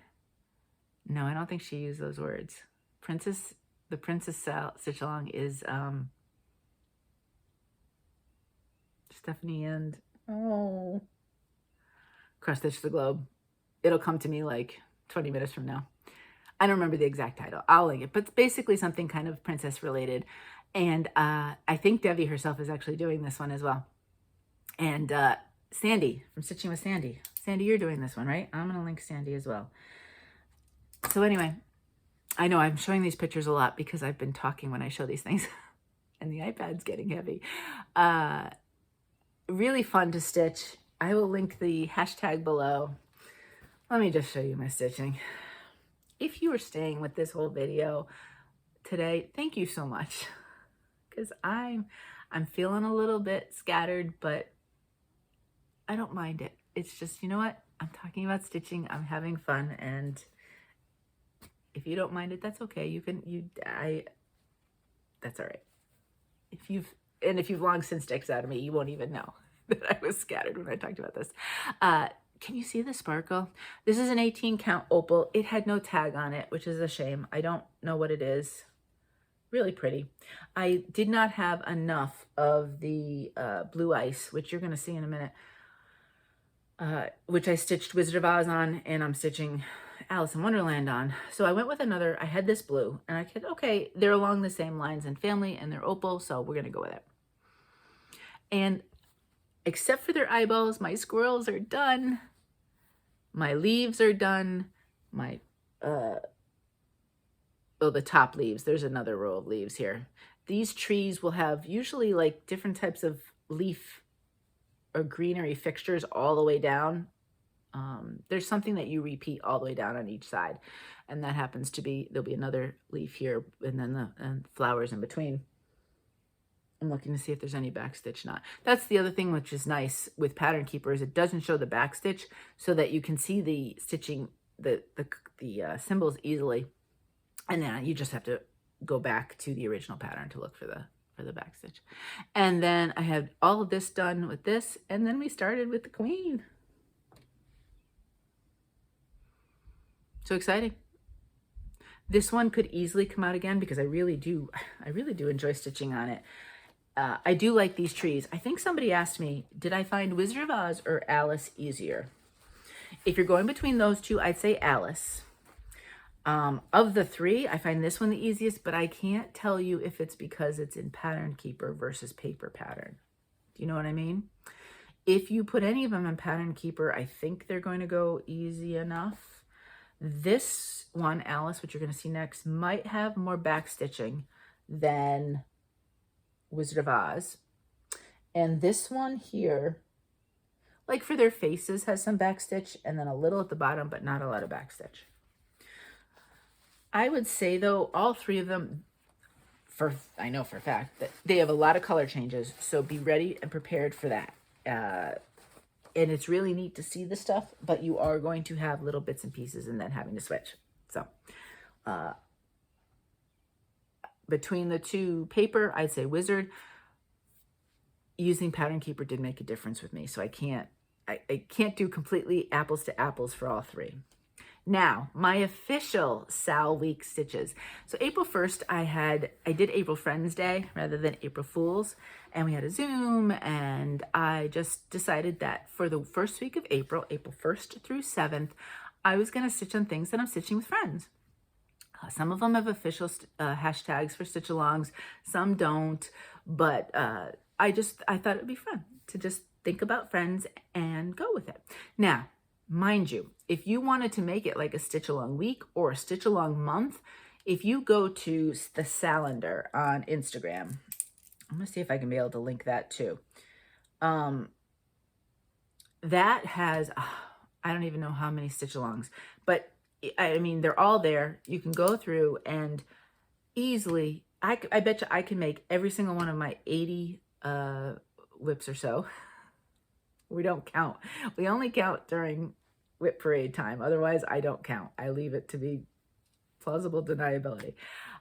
No, I don't think she used those words. The Princess SAL stitch along is Stephanie and, Cross Stitch the Globe. It'll come to me like 20 minutes from now. I don't remember the exact title. I'll link it, but it's basically something kind of princess related. And I think Debbie herself is actually doing this one as well. And Sandy from Stitching with Sandy. Sandy, you're doing this one, right? I'm going to link Sandy as well. So anyway, I know I'm showing these pictures a lot because I've been talking when I show these things and the iPad's getting heavy. Really fun to stitch. I will link the hashtag below. Let me just show you my stitching. If you are staying with this whole video today, thank you so much. Because I'm feeling a little bit scattered, but I don't mind it. It's just, you know what? I'm talking about stitching. I'm having fun, and if you don't mind it, that's okay. That's all right. If you've long since X'd out of me, you won't even know that I was scattered when I talked about this. Can you see the sparkle? This is an 18 count opal. It had no tag on it, which is a shame. I don't know what it is. Really pretty. I did not have enough of the blue ice, which you're going to see in a minute, which I stitched Wizard of Oz on, and I'm stitching Alice in Wonderland on. So I went with another. I had this blue, and I said, okay, they're along the same lines in family, and they're opal, so we're going to go with it. And except for their eyeballs, my squirrels are done. My leaves are done. My, the top leaves. There's another row of leaves here. These trees will have usually like different types of leaf or greenery fixtures all the way down. There's something that you repeat all the way down on each side. And that happens to be, there'll be another leaf here and then the flowers in between. I'm looking to see if there's any backstitch. Not. That's the other thing which is nice with Pattern Keeper is it doesn't show the backstitch so that you can see the stitching, the symbols easily. And then you just have to go back to the original pattern to look for the backstitch. And then I had all of this done with this, and then we started with the Queen. So exciting. This one could easily come out again because I really do enjoy stitching on it. I do like these trees. I think somebody asked me, did I find Wizard of Oz or Alice easier? If you're going between those two, I'd say Alice. Of the three, I find this one the easiest, but I can't tell you if it's because it's in Pattern Keeper versus paper pattern. Do you know what I mean? If you put any of them in Pattern Keeper, I think they're going to go easy enough. This one, Alice, which you're going to see next, might have more back stitching than Wizard of Oz. And this one here, like for their faces, has some back stitch and then a little at the bottom, but not a lot of back stitch. I would say though, all three of them, I know for a fact that they have a lot of color changes. So be ready and prepared for that. And it's really neat to see the stuff, but you are going to have little bits and pieces and then having to switch. So between the two paper, I'd say Wizard. Using Pattern Keeper did make a difference with me. So I can't do completely apples to apples for all three. Now, my official SAL week stitches. So April 1st, I did April Friends Day rather than April Fools, and we had a Zoom, and I just decided that for the first week of April, April 1st through 7th, I was going to stitch on things that I'm stitching with friends. Some of them have official hashtags for stitch-alongs, some don't, but I thought it would be fun to just think about friends and go with it. Now, mind you, if you wanted to make it like a stitch-along week or a stitch-along month, if you go to the Calendar on Instagram, I'm going to see if I can be able to link that too. That has, I don't even know how many stitch-alongs, but I mean, they're all there. You can go through and easily, I bet you I can make every single one of my 80 whips or so. We don't count. We only count during whip parade time. Otherwise, I don't count. I leave it to be plausible deniability.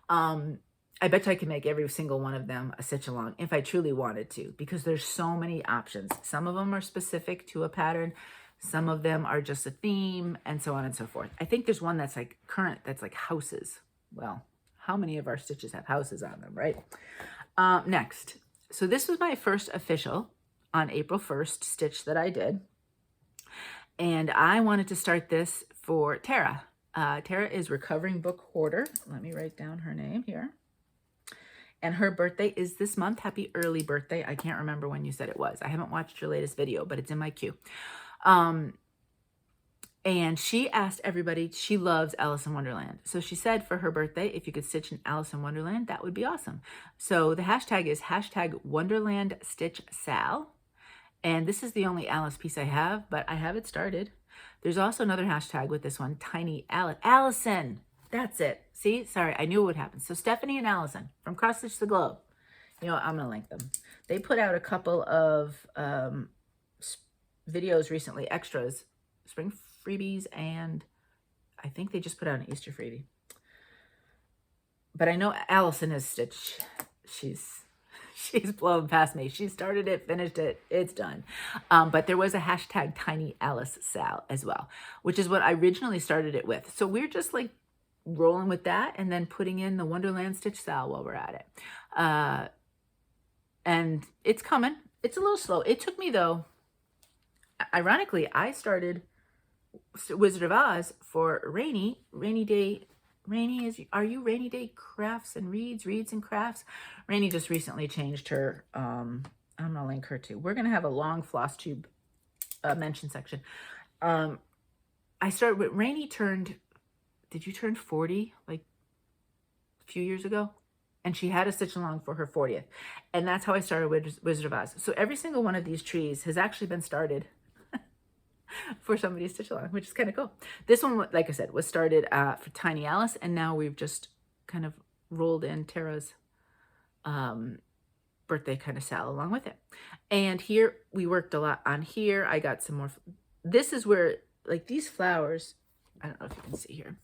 I bet you I can make every single one of them a stitch along if I truly wanted to, because there's so many options. Some of them are specific to a pattern. Some of them are just a theme, and so on and so forth. I think there's one that's like current, that's like houses. Well, how many of our stitches have houses on them, right? Next. So this was my first official on April 1st stitch that I did. And I wanted to start this for Tara. Tara is Recovering Book Hoarder. Let me write down her name here. And her birthday is this month. Happy early birthday. I can't remember when you said it was. I haven't watched your latest video, but it's in my queue. And she asked everybody, she loves Alice in Wonderland. So she said for her birthday, if you could stitch an Alice in Wonderland, that would be awesome. So the hashtag is hashtag Wonderland Stitch Sal. And this is the only Alice piece I have, but I have it started. There's also another hashtag with this one, Tiny Alice. Allison, that's it. See, sorry, I knew what would happen. So Stephanie and Allison from Cross Stitch the Globe. You know what, I'm gonna link them. They put out a couple of videos recently, extras, spring freebies, and I think they just put out an Easter freebie. But I know Allison has stitched. She's blown past me. She started it, finished it, it's done. But there was a hashtag Tiny Alice Sal as well, which is what I originally started it with. So we're just like rolling with that and then putting in the Wonderland Stitch Sal while we're at it. And it's coming. It's a little slow. It took me though, ironically, I started Wizard of Oz for Rainy Day. Rainy is, are you Rainy Day Crafts and Reads and Crafts? Rainy just recently changed her, I'm going to link her too. We're going to have a long Flosstube mention section. I started with Rainy turned, did you turn 40 like a few years ago? and she had a stitch along for her 40th. And that's how I started Wizard of Oz. So every single one of these trees has actually been started for somebody's stitch along, which is kind of cool. This one, like I said, was started for Tiny Alice, and now we've just kind of rolled in Tara's birthday kind of SAL along with it. And here we worked a lot on here. I got some more. This is where, like, these flowers, I don't know if you can see here,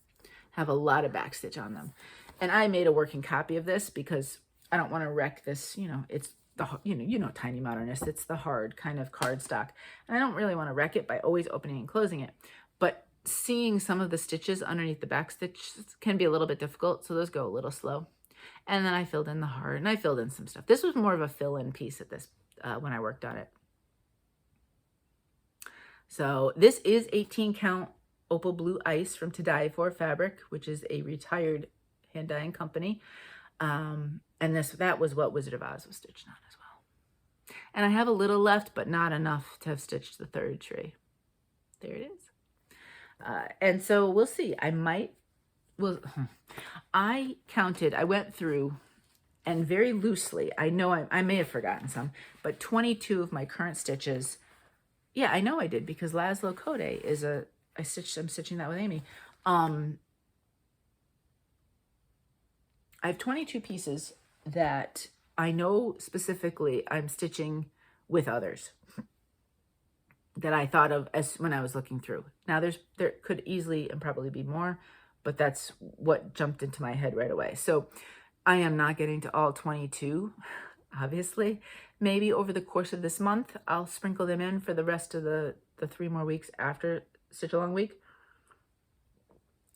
have a lot of backstitch on them. And I made a working copy of this because I don't want to wreck this. You know, it's the, you know, Tiny Modernist. It's the hard kind of cardstock. And I don't really want to wreck it by always opening and closing it. But seeing some of the stitches underneath the backstitch can be a little bit difficult. So those go a little slow. And then I filled in the heart, and I filled in some stuff. This was more of a fill-in piece at this when I worked on it. So this is 18 count Opal Blue Ice from To Die For Fabric, which is a retired hand dyeing company. And that was what Wizard of Oz was stitched on as well. And I have a little left, but not enough to have stitched the third tree. There it is. And so we'll see. I counted, I went through, and very loosely, I know I may have forgotten some, but 22 of my current stitches, yeah, I know I did, because Laslo Koday is I'm stitching that with Amy. I have 22 pieces that I know specifically I'm stitching with others that I thought of as when I was looking through. Now there could easily and probably be more, but that's what jumped into my head right away. So I am not getting to all 22, obviously. Maybe over the course of this month, I'll sprinkle them in for the rest of the 3 more weeks after Stitch Along Week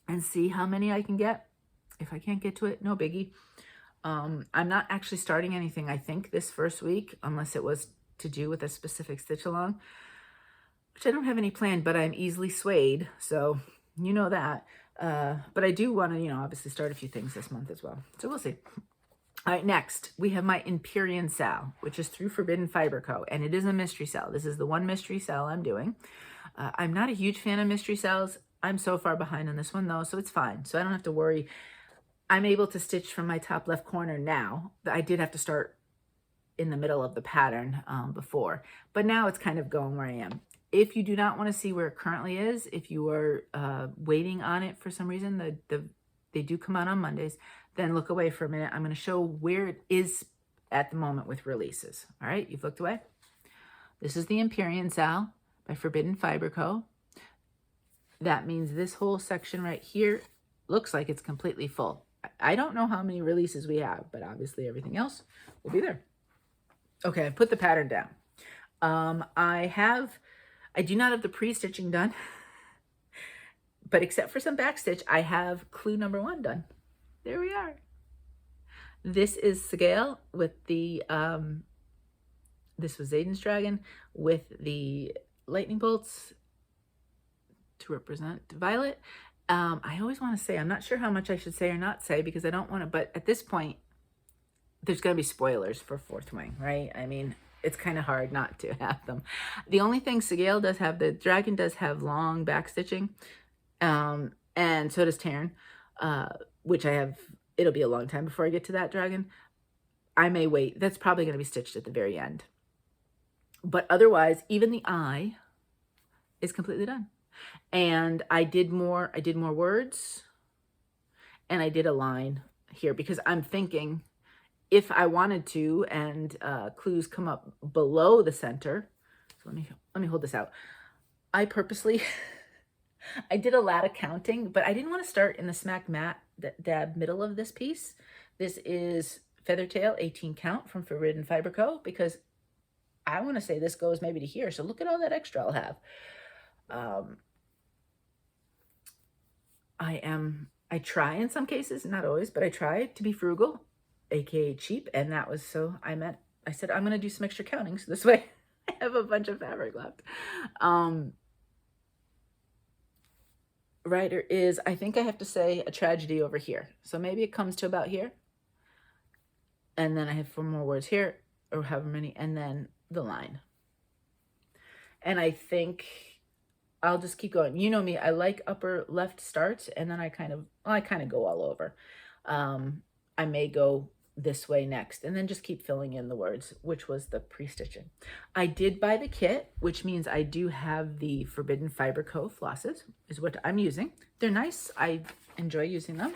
and see how many I can get. If I can't get to it, no biggie. I'm not actually starting anything, I think, this first week, unless it was to do with a specific stitch along, which I don't have any planned, but I'm easily swayed, so you know that. But I do want to, obviously start a few things this month as well. So we'll see. All right, next, we have my Empyrean SAL, which is through Forbidden Fiber Co., and it is a mystery SAL. This is the one mystery SAL I'm doing. I'm not a huge fan of mystery SALs. I'm so far behind on this one, though, so it's fine. So I don't have to worry. I'm able to stitch from my top left corner now. I did have to start in the middle of the pattern before, but now it's kind of going where I am. If you do not want to see where it currently is, if you are waiting on it for some reason, they do come out on Mondays, then look away for a minute. I'm going to show where it is at the moment with releases. All right, you've looked away. This is the Empyrean SAL by Forbidden Fiber Co. That means this whole section right here looks like it's completely full. I don't know how many releases we have, but obviously everything else will be there. Okay, I've put the pattern down. I do not have the pre-stitching done, but except for some backstitch, I have clue number 1 done. There we are. This is Sigale with the, this was Zayden's Dragon with the lightning bolts to represent Violet. I always want to say, I'm not sure how much I should say or not say because I don't want to, but at this point, there's going to be spoilers for Fourth Wing, right? I mean, it's kind of hard not to have them. The only thing Sigale does have, the dragon does have long back stitching, and so does Taryn, which I have, it'll be a long time before I get to that dragon. I may wait. That's probably going to be stitched at the very end. But otherwise, even the eye is completely done. And I did more words, and I did a line here because I'm thinking if I wanted to, and clues come up below the center. So let me hold this out. I purposely, I did a lot of counting, but I didn't want to start in the smack dab middle of this piece. This is Feathertail 18 count from Forbidden Fiber Co. because I want to say this goes maybe to here. So look at all that extra I'll have. I try in some cases, not always, but I try to be frugal, aka cheap, and that was so I said I'm gonna do some extra counting so this way I have a bunch of fabric left. Writer is, I think I have to say, a tragedy over here, so maybe it comes to about here, and then I have 4 more words here, or however many, and then the line. And I think I'll just keep going. You know me, I like upper left starts, and then I kind of go all over. I may go this way next, and then just keep filling in the words, which was the pre-stitching. I did buy the kit, which means I do have the Forbidden Fiber Co. flosses, is what I'm using. They're nice. I enjoy using them.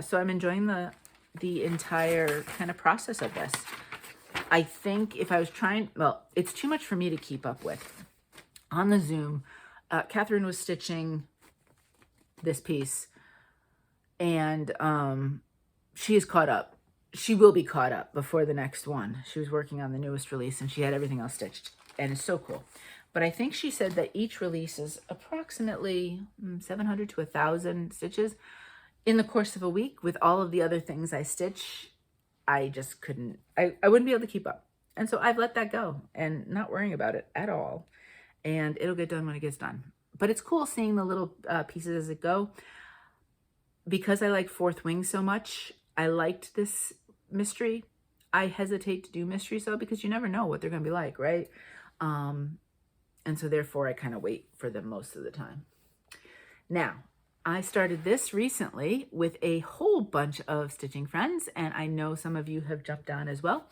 So I'm enjoying the entire kind of process of this. I think if I was trying, well, it's too much for me to keep up with. On the Zoom, Catherine was stitching this piece, and she is caught up. She will be caught up before the next one. She was working on the newest release, and she had everything else stitched, and it's so cool. But I think she said that each release is approximately 700 to 1,000 stitches in the course of a week. With all of the other things I stitch, I just couldn't, I wouldn't be able to keep up. And so I've let that go and not worrying about it at all. And it'll get done when it gets done. But it's cool seeing the little pieces as it go. Because I like Fourth Wing so much, I liked this mystery. I hesitate to do mystery sew because you never know what they're going to be like, right? And so therefore I kind of wait for them most of the time. Now, I started this recently with a whole bunch of stitching friends, and I know some of you have jumped on as well.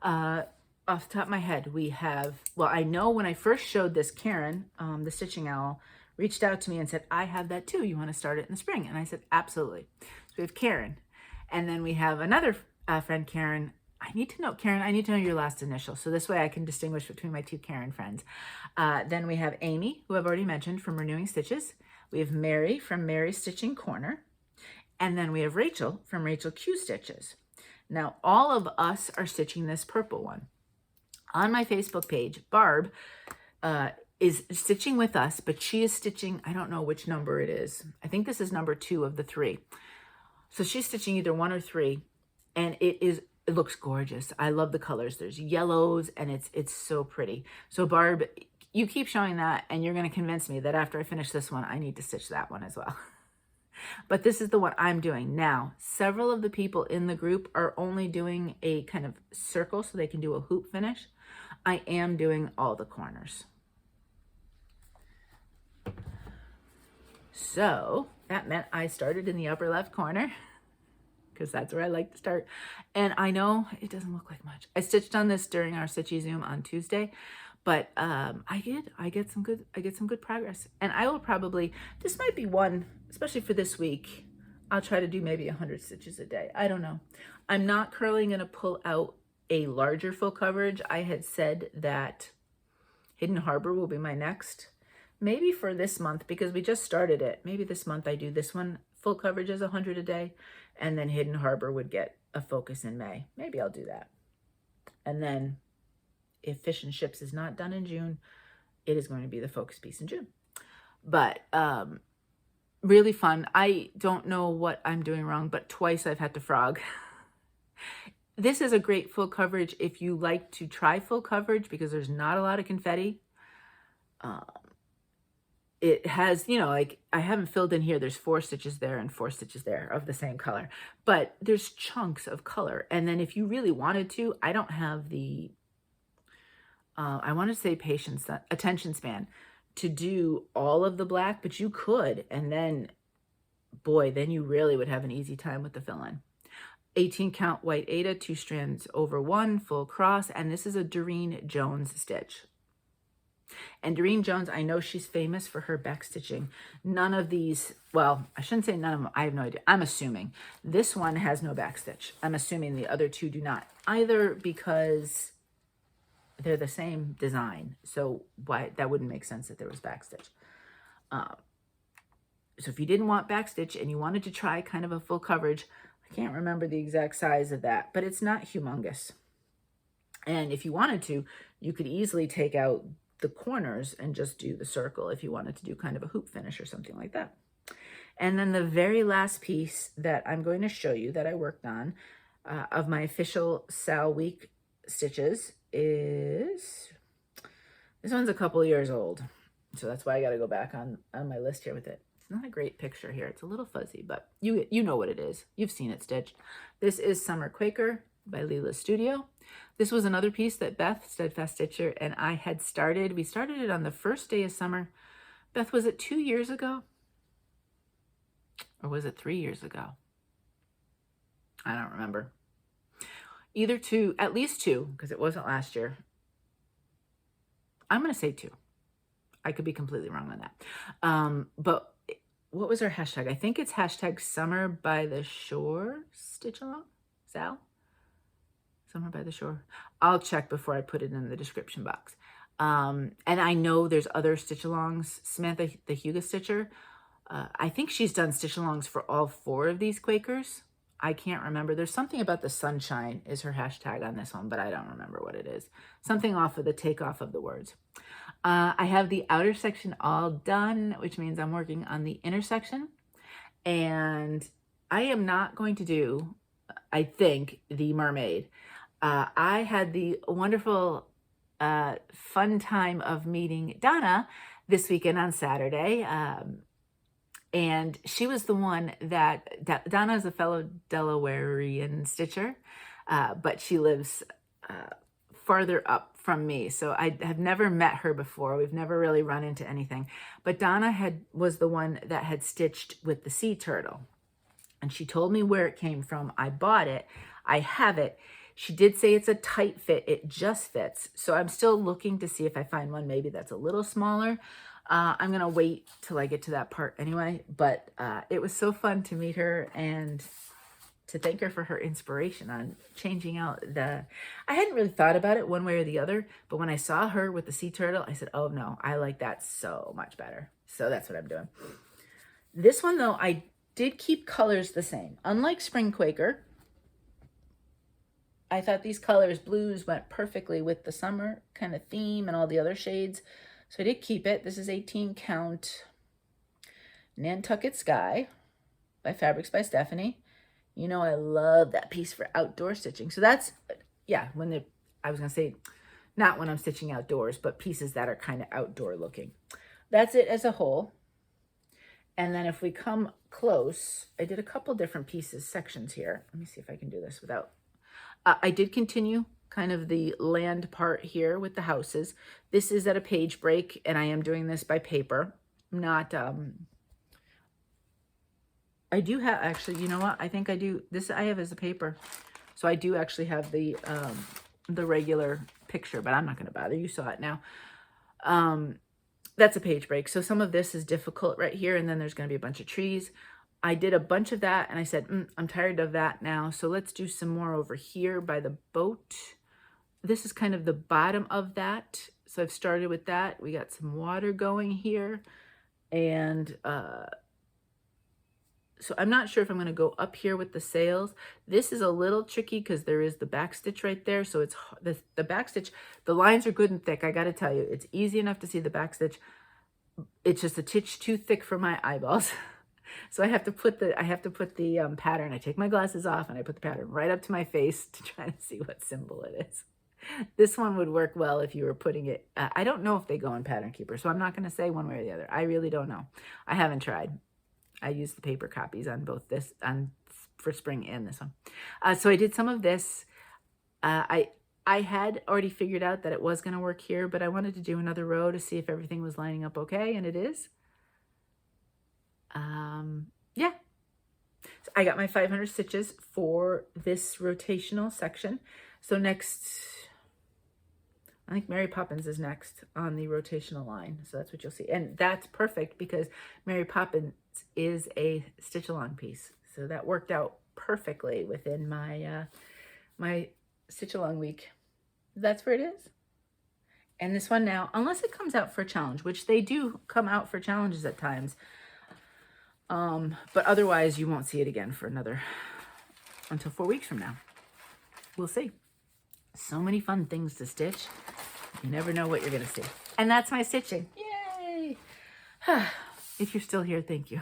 Off the top of my head, we have, well, I know when I first showed this, Karen, the Stitching Owl, reached out to me and said, I have that too. You want to start it in the spring? And I said, absolutely. So we have Karen. And then we have another friend, Karen. I need to know, Karen, I need to know your last initial. So this way I can distinguish between my two Karen friends. Then we have Amy, who I've already mentioned, from Renewing Stitches. We have Mary from Mary's Stitching Corner. And then we have Rachel from Rachel Q Stitches. Now, all of us are stitching this purple one. On my Facebook page, Barb is stitching with us, but she is stitching, I don't know which number it is. I think this is number 2 of the 3. So she's stitching either 1 or 3, and it looks gorgeous. I love the colors. There's yellows, and it's so pretty. So Barb, you keep showing that, and you're going to convince me that after I finish this one, I need to stitch that one as well. But this is the one I'm doing. Now, several of the people in the group are only doing a kind of circle so they can do a hoop finish. I am doing all the corners. So that meant I started in the upper left corner because that's where I like to start. And I know it doesn't look like much. I stitched on this during our Stitchy Zoom on Tuesday, but I get some good progress. And I will probably, this might be one, especially for this week, I'll try to do maybe 100 stitches a day. I don't know. I'm not currently going to pull out a larger full coverage. I had said that Hidden Harbor will be my next, maybe for this month, because we just started it. Maybe this month I do this one full coverage as 100 a day, and then Hidden Harbor would get a focus in May. Maybe I'll do that. And then if Fish and Ships is not done in June, it is going to be the focus piece in June. But really fun. I don't know what I'm doing wrong, but twice I've had to frog. This is a great full coverage if you like to try full coverage because there's not a lot of confetti. It has, you know, like I haven't filled in here. There's 4 stitches there and 4 stitches there of the same color, but there's chunks of color. And then if you really wanted to, I don't have the, I want to say attention span to do all of the black, but you could. And then, boy, then you really would have an easy time with the fill-in. 18 count white Aida, 2 strands over 1, full cross, and this is a Doreen Jones stitch. And Doreen Jones, I know she's famous for her back stitching. None of these, well, I shouldn't say none of them, I have no idea. I'm assuming this one has no back stitch. I'm assuming the other 2 do not, either because they're the same design. So why that wouldn't make sense that there was back stitch. So if you didn't want back stitch and you wanted to try kind of a full coverage, I can't remember the exact size of that, but it's not humongous. And if you wanted to, you could easily take out the corners and just do the circle if you wanted to do kind of a hoop finish or something like that. And then the very last piece that I'm going to show you that I worked on of my official SAL week stitches is, this one's a couple years old. So that's why I got to go back on my list here with it. Not a great picture here. It's a little fuzzy, but you know what it is. You've seen it stitched. This is Summer Quaker by Leela Studio. This was another piece that Beth, Steadfast Stitcher, and I had started. We started it on the first day of summer. Beth, was it 2 years ago? Or was it 3 years ago? I don't remember. either two, at least two, because it wasn't last year. I'm going to say two. I could be completely wrong on that. But what was our hashtag? I think it's hashtag Summer by the Shore stitch along. SAL? Summer by the Shore. I'll check before I put it in the description box. And I know there's other stitch alongs. Samantha, the Huga Stitcher, I think she's done stitch alongs for all 4 of these Quakers. I can't remember. There's something about the sunshine is her hashtag on this one, but I don't remember what it is. Something off of the takeoff of the words. I have the outer section all done, which means I'm working on the inner section. And I am not going to do, I think, the mermaid. I had the wonderful, fun time of meeting Donna this weekend on Saturday. And she was the one that Donna is a fellow Delawarean stitcher, but she lives farther up from me. So I have never met her before. We've never really run into anything. But Donna was the one that had stitched with the sea turtle. And she told me where it came from. I bought it. I have it. She did say it's a tight fit. It just fits. So I'm still looking to see if I find one maybe that's a little smaller. I'm going to wait till I get to that part anyway. But it was so fun to meet her and to thank her for her inspiration on changing out I hadn't really thought about it one way or the other, but when I saw her with the sea turtle, I said, oh no, I like that so much better. So that's what I'm doing. This one though, I did keep colors the same. Unlike Spring Quaker, I thought these colors, blues, went perfectly with the summer kind of theme and all the other shades. So I did keep it. This is 18 count Nantucket Sky by Fabrics by Stephanie. You know, I love that piece for outdoor stitching. So that's, yeah, I was going to say, not when I'm stitching outdoors, but pieces that are kind of outdoor looking. That's it as a whole. And then if we come close, I did a couple different pieces, sections here. Let me see if I can do this without. I did continue kind of the land part here with the houses. This is at a page break, and I am doing this by paper, not, I do have, actually, you know what? I think I do, this I have as a paper. So I do actually have the regular picture, but I'm not going to bother. You saw it now. That's a page break. So some of this is difficult right here, and then there's going to be a bunch of trees. I did a bunch of that, and I said, I'm tired of that now. So let's do some more over here by the boat. This is kind of the bottom of that. So I've started with that. We got some water going here. And so I'm not sure if I'm going to go up here with the sails. This is a little tricky because there is the back stitch right there. So it's the back stitch, the lines are good and thick. I got to tell you, it's easy enough to see the back stitch. It's just a titch too thick for my eyeballs. So I have to put the pattern. I take my glasses off and I put the pattern right up to my face to try to see what symbol it is. This one would work well if you were putting it. I don't know if they go in Pattern Keeper, so I'm not going to say one way or the other. I really don't know. I haven't tried. I used the paper copies on both this for spring and this one. So I did some of this. I had already figured out that it was going to work here, but I wanted to do another row to see if everything was lining up okay, and it is. Yeah. So I got my 500 stitches for this rotational section. So next, I think Mary Poppins is next on the rotational line. So that's what you'll see. And that's perfect because Mary Poppins is a stitch along piece. So that worked out perfectly within my, my stitch along week. That's where it is. And this one now, unless it comes out for a challenge, which they do come out for challenges at times. But otherwise you won't see it again for until 4 weeks from now. We'll see. So many fun things to stitch. You never know what you're going to see. And that's my stitching. Yay! If you're still here, thank you.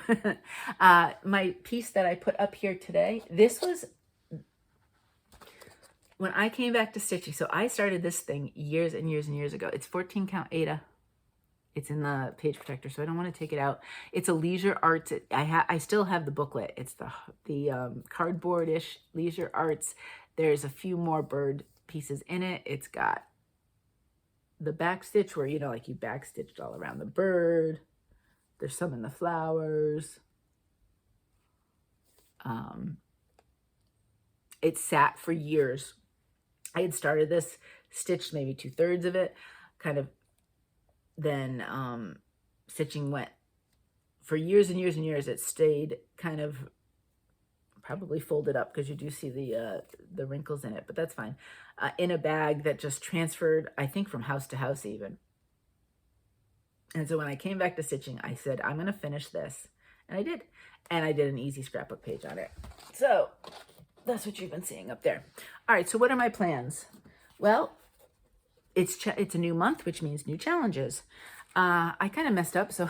My piece that I put up here today, this was when I came back to stitching. So I started this thing years and years and years ago. It's 14 count Aida. It's in the page protector, so I don't want to take it out. It's a Leisure Arts. I still have the booklet. It's the cardboard-ish Leisure Arts. There's a few more bird pieces in it. It's got the back stitch where, you know, like you back stitched all around the bird. There's some in the flowers. It sat for years I had started this, stitched maybe 2/3 of it, kind of, then stitching went for years and years and years. It stayed kind of probably folded up because you do see the wrinkles in it, but that's fine. In a bag that just transferred, I think, from house to house even. And so when I came back to stitching, I said, I'm going to finish this. And I did. And I did an easy scrapbook page on it. So that's what you've been seeing up there. All right, so what are my plans? Well, it's a new month, which means new challenges. I kind of messed up, so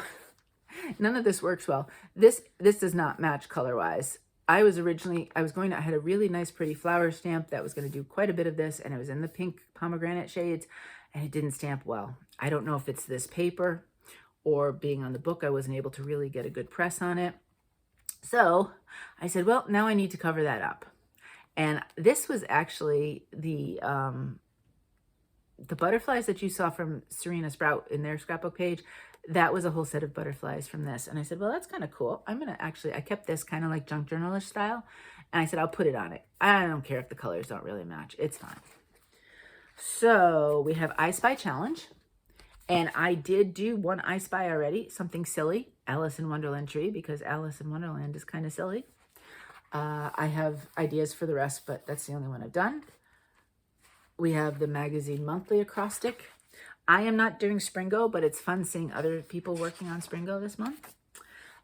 none of this works well. This does not match color-wise. I had a really nice, pretty flower stamp that was going to do quite a bit of this, and it was in the pink pomegranate shades, and it didn't stamp well. I don't know if it's this paper or being on the book, I wasn't able to really get a good press on it. So I said, well, now I need to cover that up. And this was actually the butterflies that you saw from Serena Sprout in their scrapbook page. That was a whole set of butterflies from this. And I said, well, that's kind of cool. I kept this kind of like junk journalish style. And I said, I'll put it on it. I don't care if the colors don't really match. It's fine. So we have I Spy Challenge. And I did do one I Spy already, something silly, Alice in Wonderland tree, because Alice in Wonderland is kind of silly. I have ideas for the rest, but that's the only one I've done. We have the magazine monthly acrostic. I am not doing Springo, but it's fun seeing other people working on Springo this month.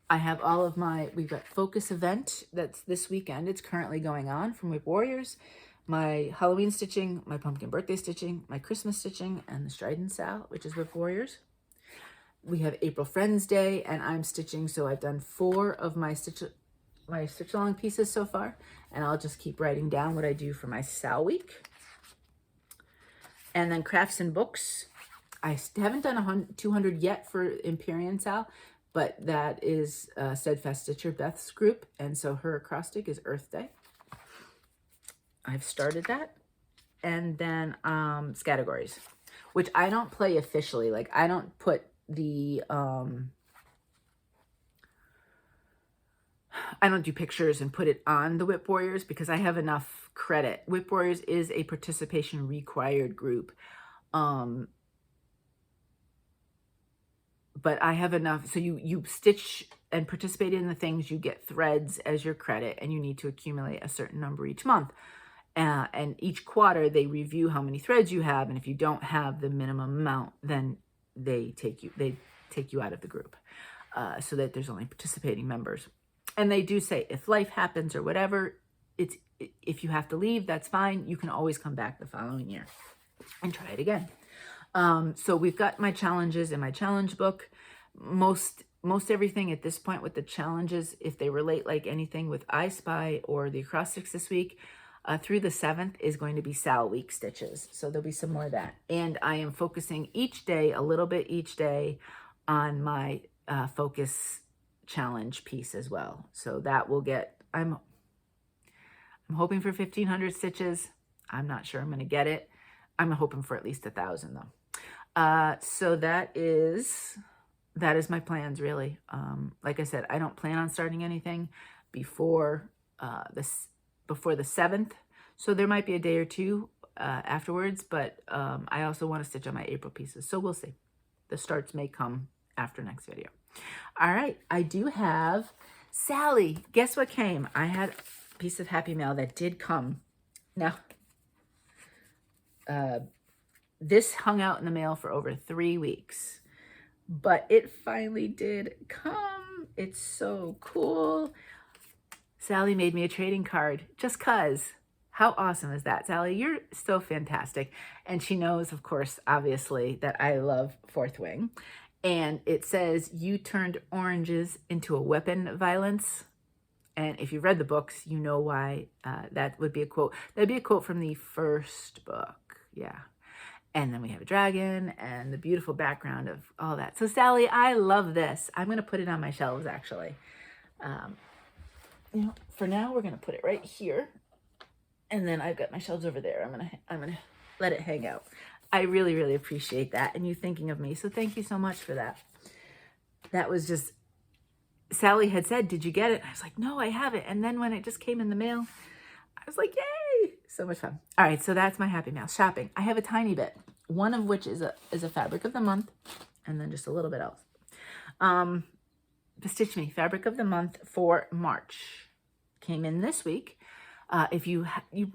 I have all of we've got Focus event that's this weekend. It's currently going on from Whip Warriors. My Halloween stitching, my pumpkin birthday stitching, my Christmas stitching, and the Strident SAL, which is Whip Warriors. We have April Friends Day, and I'm stitching, so I've done 4 of my stitch along pieces so far, and I'll just keep writing down what I do for my SAL week. And then crafts and books. I haven't done 200 yet for Empyrean SAL, but that is Steadfast Stitcher Beth's group, and so her acrostic is Earth Day. I've started that. And then categories, which I don't play officially. Like, I don't put the I don't do pictures and put it on the Whip Warriors because I have enough credit. Whip Warriors is a participation required group. But I have enough. So you stitch and participate in the things, you get threads as your credit, and you need to accumulate a certain number each month. And each quarter, they review how many threads you have. And if you don't have the minimum amount, then they take you out of the group so that there's only participating members. And they do say if life happens or whatever, if you have to leave, that's fine. You can always come back the following year and try it again. So we've got my challenges in my challenge book. Most everything at this point with the challenges, if they relate like anything with I Spy or the acrostics this week, through the 7th is going to be SAL week stitches. So there'll be some more of that. And I am focusing each day, a little bit each day, on my focus challenge piece as well. So that will get, I'm hoping for 1,500 stitches. I'm not sure I'm going to get it. I'm hoping for at least 1,000 though. So that is my plans really. Like I said, I don't plan on starting anything before the 7th. So there might be a day or two afterwards, but I also want to stitch on my April pieces. So we'll see. The starts may come after next video. All right, I do have Sally. Guess what came? I had a piece of Happy Mail that did come. Now, this hung out in the mail for over 3 weeks, but it finally did come. It's so cool. Sally made me a trading card just 'cause. How awesome is that, Sally? You're so fantastic. And she knows, of course, obviously, that I love Fourth Wing. And it says, you turned oranges into a weapon, violence. And if you've read the books, you know why that would be a quote. That'd be a quote from the first book. Yeah. And then we have a dragon and the beautiful background of all that. So Sally, I love this. I'm going to put it on my shelves, actually. For now, we're going to put it right here. And then I've got my shelves over there. I'm going to let it hang out. I really, really appreciate that and you thinking of me. So thank you so much for that. That was just, Sally had said, did you get it? I was like, no, I haven't. And then when it just came in the mail, I was like, So much fun. All right, so that's my happy mail. Shopping. I have a tiny bit, one of which is a fabric of the month, and then just a little bit else. The Stitch Me fabric of the month for March came in this week. If you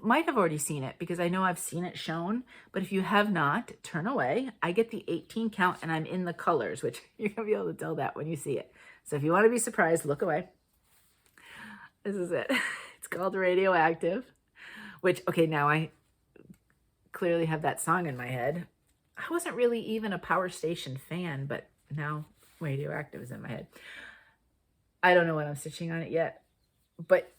might have already seen it, because I know I've seen it shown, but if you have not, turn away. I get the 18 count and I'm in the colors, which you're gonna be able to tell that when you see it. So if you want to be surprised, look away. This is it. It's called Radioactive, which, okay, now I clearly have that song in my head. I wasn't really even a Power Station fan, but now Radioactive is in my head. I don't know what I'm stitching on it yet, but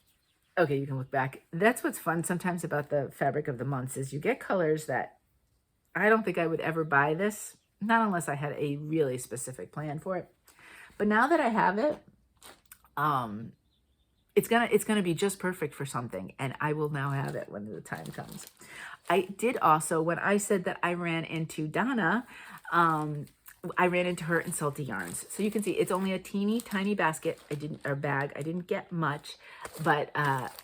okay, you can look back. That's what's fun sometimes about the fabric of the months is you get colors that I don't think I would ever buy this, not unless I had a really specific plan for it. But now that I have it, it's gonna be just perfect for something, and I will now have it when the time comes. I did also, when I said that I ran into Donna, I ran into her in Salty Yarns. So you can see it's only a teeny tiny basket. Bag. I didn't get much, but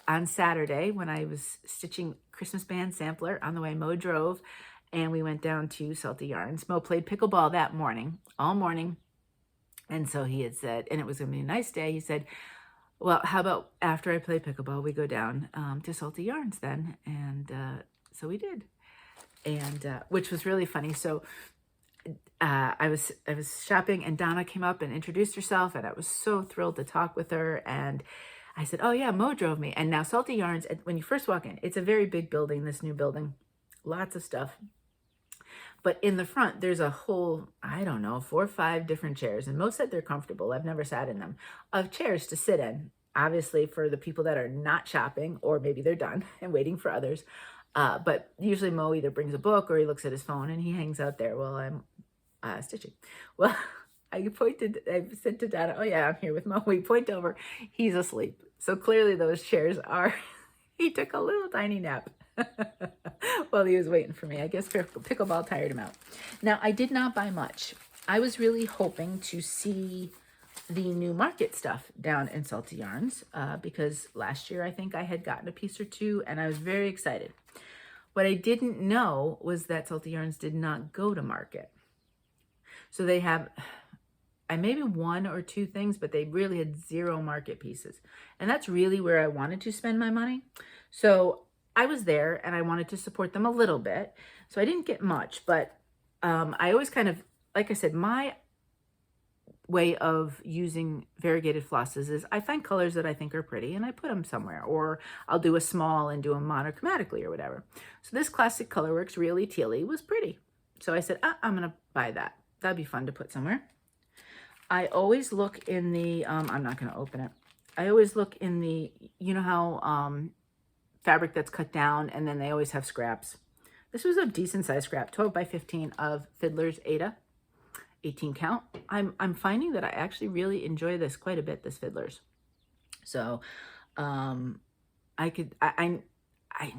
on Saturday when I was stitching Christmas band sampler on the way, Mo drove, and we went down to Salty Yarns. Mo played pickleball that morning, all morning, and so he had said, and it was gonna be a nice day. He said, well, how about after I play pickleball, we go down to Salty Yarns then? And so we did, and which was really funny. So I was shopping, and Donna came up and introduced herself, and I was so thrilled to talk with her. And I said, oh yeah, Mo drove me. And now Salty Yarns, when you first walk in, it's a very big building, this new building, lots of stuff. But in the front, there's a whole, I don't know, 4 or 5 different chairs. And Mo said they're comfortable. I've never sat in them. Of chairs to sit in, obviously for the people that are not shopping, or maybe they're done and waiting for others. But usually Mo either brings a book or he looks at his phone and he hangs out there while I'm stitching. Well, I said to Donna, oh yeah, I'm here with Mo. We point over, he's asleep. So clearly those chairs are, he took a little tiny nap while he was waiting for me. I guess pickleball tired him out. Now, I did not buy much. I was really hoping to see the new market stuff down in Salty Yarns because last year I think I had gotten a piece or two and I was very excited. What I didn't know was that Salty Yarns did not go to market. So they have maybe 1 or 2 things, but they really had 0 market pieces. And that's really where I wanted to spend my money. So I was there and I wanted to support them a little bit. So I didn't get much, but I always kind of, like I said, my way of using variegated flosses is I find colors that I think are pretty and I put them somewhere, or I'll do a small and do them monochromatically or whatever. So this classic Colorworks Really Tealy was pretty. So I said, I'm going to buy that. That'd be fun to put somewhere. I always look in the, I'm not going to open it. I always look in the, you know how fabric that's cut down and then they always have scraps. This was a decent size scrap, 12 by 15 of Fiddler's Aida, 18 count. I'm finding that I actually really enjoy this quite a bit, this Fiddler's. So I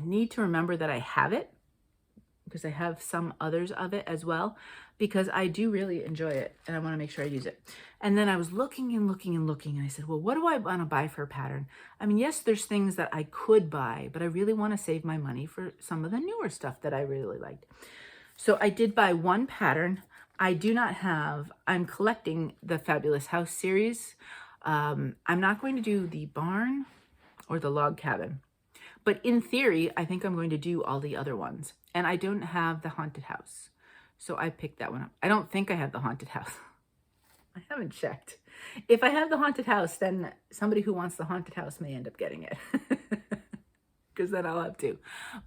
need to remember that I have it because I have some others of it as well, because I do really enjoy it and I want to make sure I use it. And then I was looking and looking and looking and I said, well, what do I want to buy for a pattern? I mean, yes, there's things that I could buy, but I really want to save my money for some of the newer stuff that I really liked. So I did buy one pattern. I do not have, I'm collecting the Fabulous House series. I'm not going to do the barn or the log cabin, but in theory, I think I'm going to do all the other ones. And I don't have the haunted house. So I picked that one up. I don't think I have the haunted house. I haven't checked. If I have the haunted house, then somebody who wants the haunted house may end up getting it. Because then I'll have to.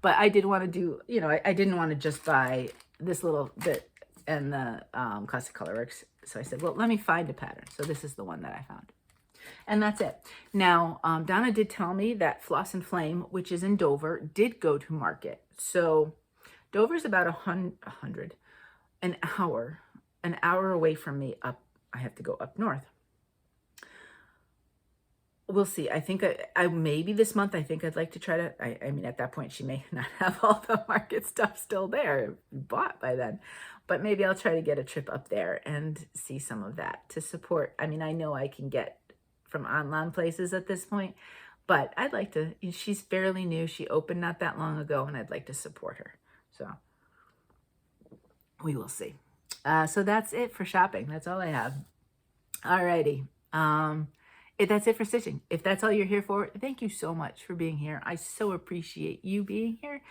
But I did want to do, you know, I didn't want to just buy this little bit and the Classic Colorworks. So I said, well, let me find a pattern. So this is the one that I found. And that's it. Now, Donna did tell me that Floss and Flame, which is in Dover, did go to market. So Dover's about an hour away from me up. I have to go up north. We'll see. I think I maybe this month, I think I'd like to try to, I mean, at that point, she may not have all the market stuff still there, bought by then, but maybe I'll try to get a trip up there and see some of that to support. I mean, I know I can get from online places at this point, But I'd like to, she's fairly new. She opened not that long ago, and I'd like to support her. So we will see. So that's it for shopping. That's all I have. Alrighty. If that's it for stitching. If that's all you're here for, thank you so much for being here. I so appreciate you being here.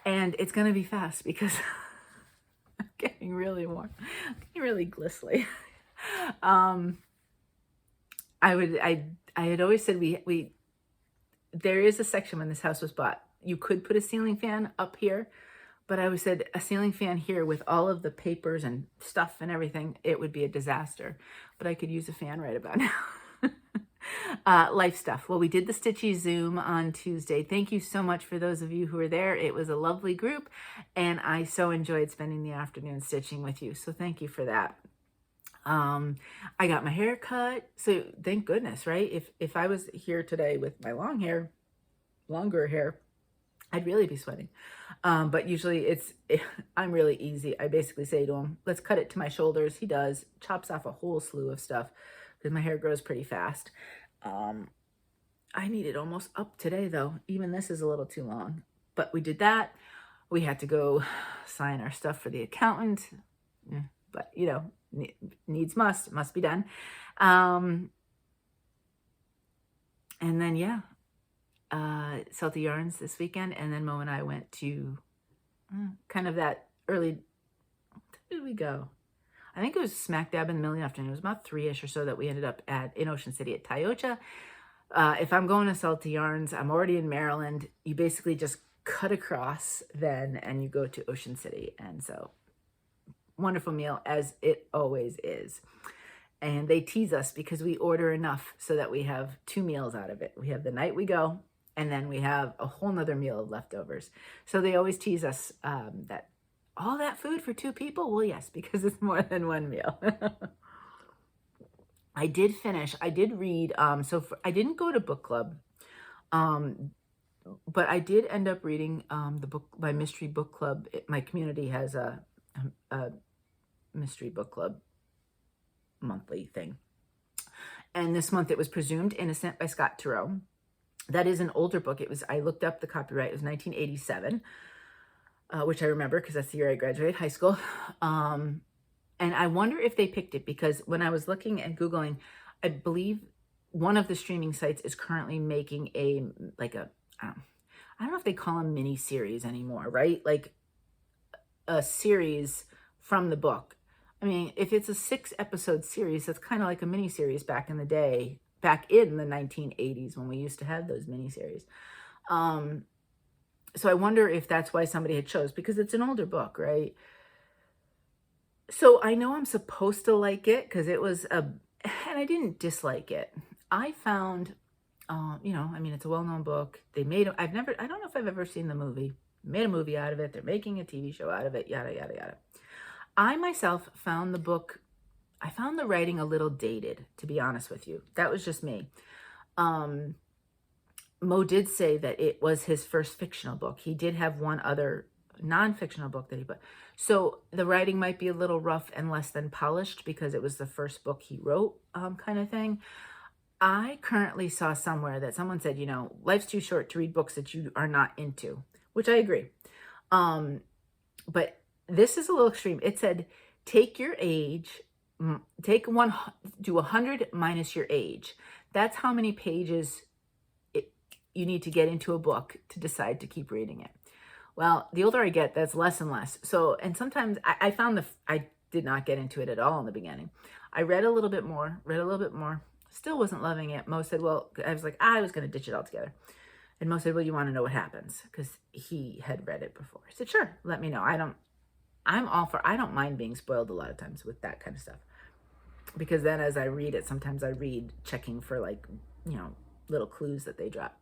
And it's going to be fast because I'm getting really warm. I'm getting really glistly. I had always said there is a section when this house was bought. You could put a ceiling fan up here, but I always said a ceiling fan here with all of the papers and stuff and everything, it would be a disaster. But I could use a fan right about now. Life stuff. Well, we did the Stitchy Zoom on Tuesday. Thank you so much for those of you who were there. It was a lovely group, and I so enjoyed spending the afternoon stitching with you. So thank you for that. I got my hair cut, so thank goodness, right? If I was here today with my longer hair, I'd really be sweating. But usually I'm really easy. I basically say to him, let's cut it to my shoulders. He does, chops off a whole slew of stuff because my hair grows pretty fast. I need it almost up today though. Even this is a little too long, but we did that. We had to go sign our stuff for the accountant, but you know, needs must be done. And then, yeah, Salty Yarns this weekend. And then Mo and I went to kind of that early, where did we go? I think it was smack dab in the middle of the afternoon. It was about 3-ish or so that we ended up in Ocean City at Tiocha. If I'm going to Salty Yarns, I'm already in Maryland. You basically just cut across then and you go to Ocean City. And so wonderful meal as it always is. And they tease us because we order enough so that we have 2 meals out of it. We have the night we go, and then we have a whole nother meal of leftovers. So they always tease us that all that food for 2 people? Well, yes, because it's more than 1 meal. I did read, I didn't go to book club, but I did end up reading the book, my mystery book club. My community has a mystery book club monthly thing. And this month it was Presumed Innocent by Scott Turow. That is an older book. I looked up the copyright. It was 1987. Which I remember because that's the year I graduated high school. And I wonder if they picked it because when I was looking and Googling, I believe one of the streaming sites is currently making I don't know if they call them mini series anymore, right? Like a series from the book. I mean, if it's a 6-episode series, that's kind of like a mini series back in the day, back in the 1980s when we used to have those mini series. So I wonder if that's why somebody had chose, because it's an older book, right? So I know I'm supposed to like it because it was and I didn't dislike it. I found, I mean, it's a well-known book. I don't know if I've ever seen the movie. They made a movie out of it. They're making a TV show out of it, yada, yada, yada. I myself found the writing a little dated, to be honest with you. That was just me. Mo did say that it was his first fictional book. He did have one other non-fictional book that he put. So the writing might be a little rough and less than polished because it was the first book he wrote, kind of thing. I currently saw somewhere that someone said, life's too short to read books that you are not into, which I agree. But this is a little extreme. It said, take your age, do 100 minus your age. That's how many pages you need to get into a book to decide to keep reading it. Well, the older I get, that's less and less. So, and sometimes I found I did not get into it at all in the beginning. I read a little bit more, still wasn't loving it. Mo said, well, I was like, I was going to ditch it altogether. And Mo said, well, you want to know what happens? Because he had read it before. I said, sure, let me know. I don't mind being spoiled a lot of times with that kind of stuff. Because then as I read it, sometimes I read checking for little clues that they drop,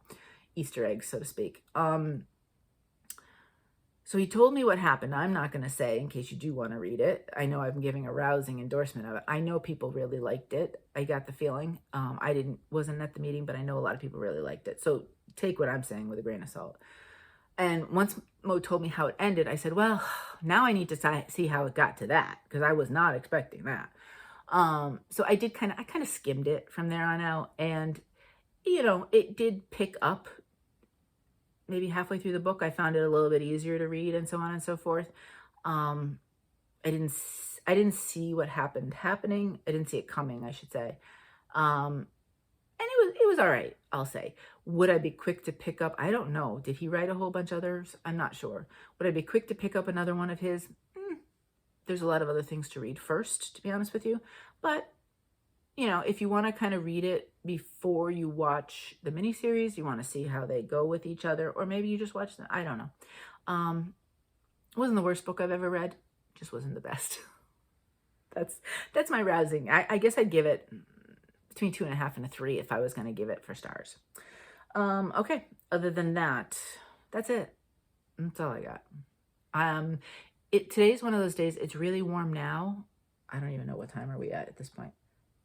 Easter eggs, so to speak. So he told me what happened. I'm not going to say in case you do want to read it. I know I'm giving a rousing endorsement of it. I know people really liked it. I got the feeling. Wasn't at the meeting, but I know a lot of people really liked it. So take what I'm saying with a grain of salt. And once Mo told me how it ended, I said, well, now I need to see how it got to that because I was not expecting that. So I kind of skimmed it from there on out, and you know, it did pick up maybe halfway through the book. I found it a little bit easier to read and so on and so forth. Um, I didn't see what happening. I didn't see it coming, I should say. And it was all right, I'll say. Would I be quick to pick up? I don't know. Did he write a whole bunch of others? I'm not sure. Would I be quick to pick up another one of his? There's a lot of other things to read first, to be honest with you. But, you know, if you want to kind of read it before you watch the miniseries, you want to see how they go with each other, or maybe you just watch them. I don't know. It wasn't the worst book I've ever read. It just wasn't the best. That's my rousing. I guess I'd give it between 2.5 and a 3 if I was going to give it for stars. Okay. Other than that, that's it. That's all I got. Today's one of those days. It's really warm now. I don't even know what time are we at this point.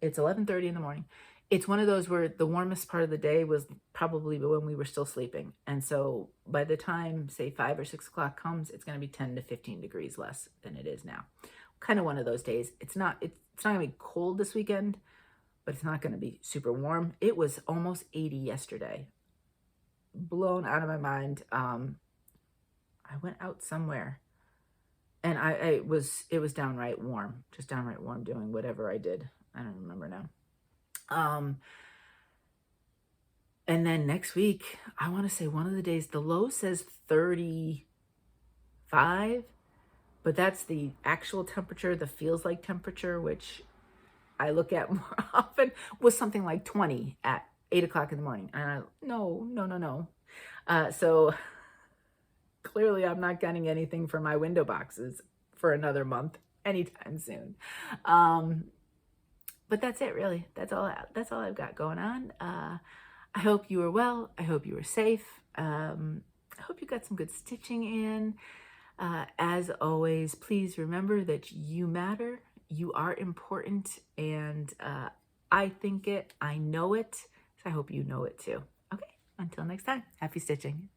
It's 11:30 in the morning. It's one of those where the warmest part of the day was probably when we were still sleeping. And so by the time, say, 5 or 6 o'clock comes, it's going to be 10 to 15 degrees less than it is now. Kind of one of those days. It's not going to be cold this weekend, but it's not going to be super warm. It was almost 80 yesterday. Blown out of my mind. I went out somewhere and it was downright warm, just downright warm doing whatever I did. I don't remember now. And then next week, I want to say one of the days, the low says 35, but that's the actual temperature, the feels like temperature, which I look at more often, was something like 20 at 8 o'clock in the morning. And no. So clearly I'm not getting anything for my window boxes for another month anytime soon. But that's it, really. That's all I've got going on. I hope you are well. I hope you are safe. I hope you got some good stitching in. As always, please remember that you matter. You are important, and I think it. I know it. So I hope you know it too. Okay, until next time, happy stitching.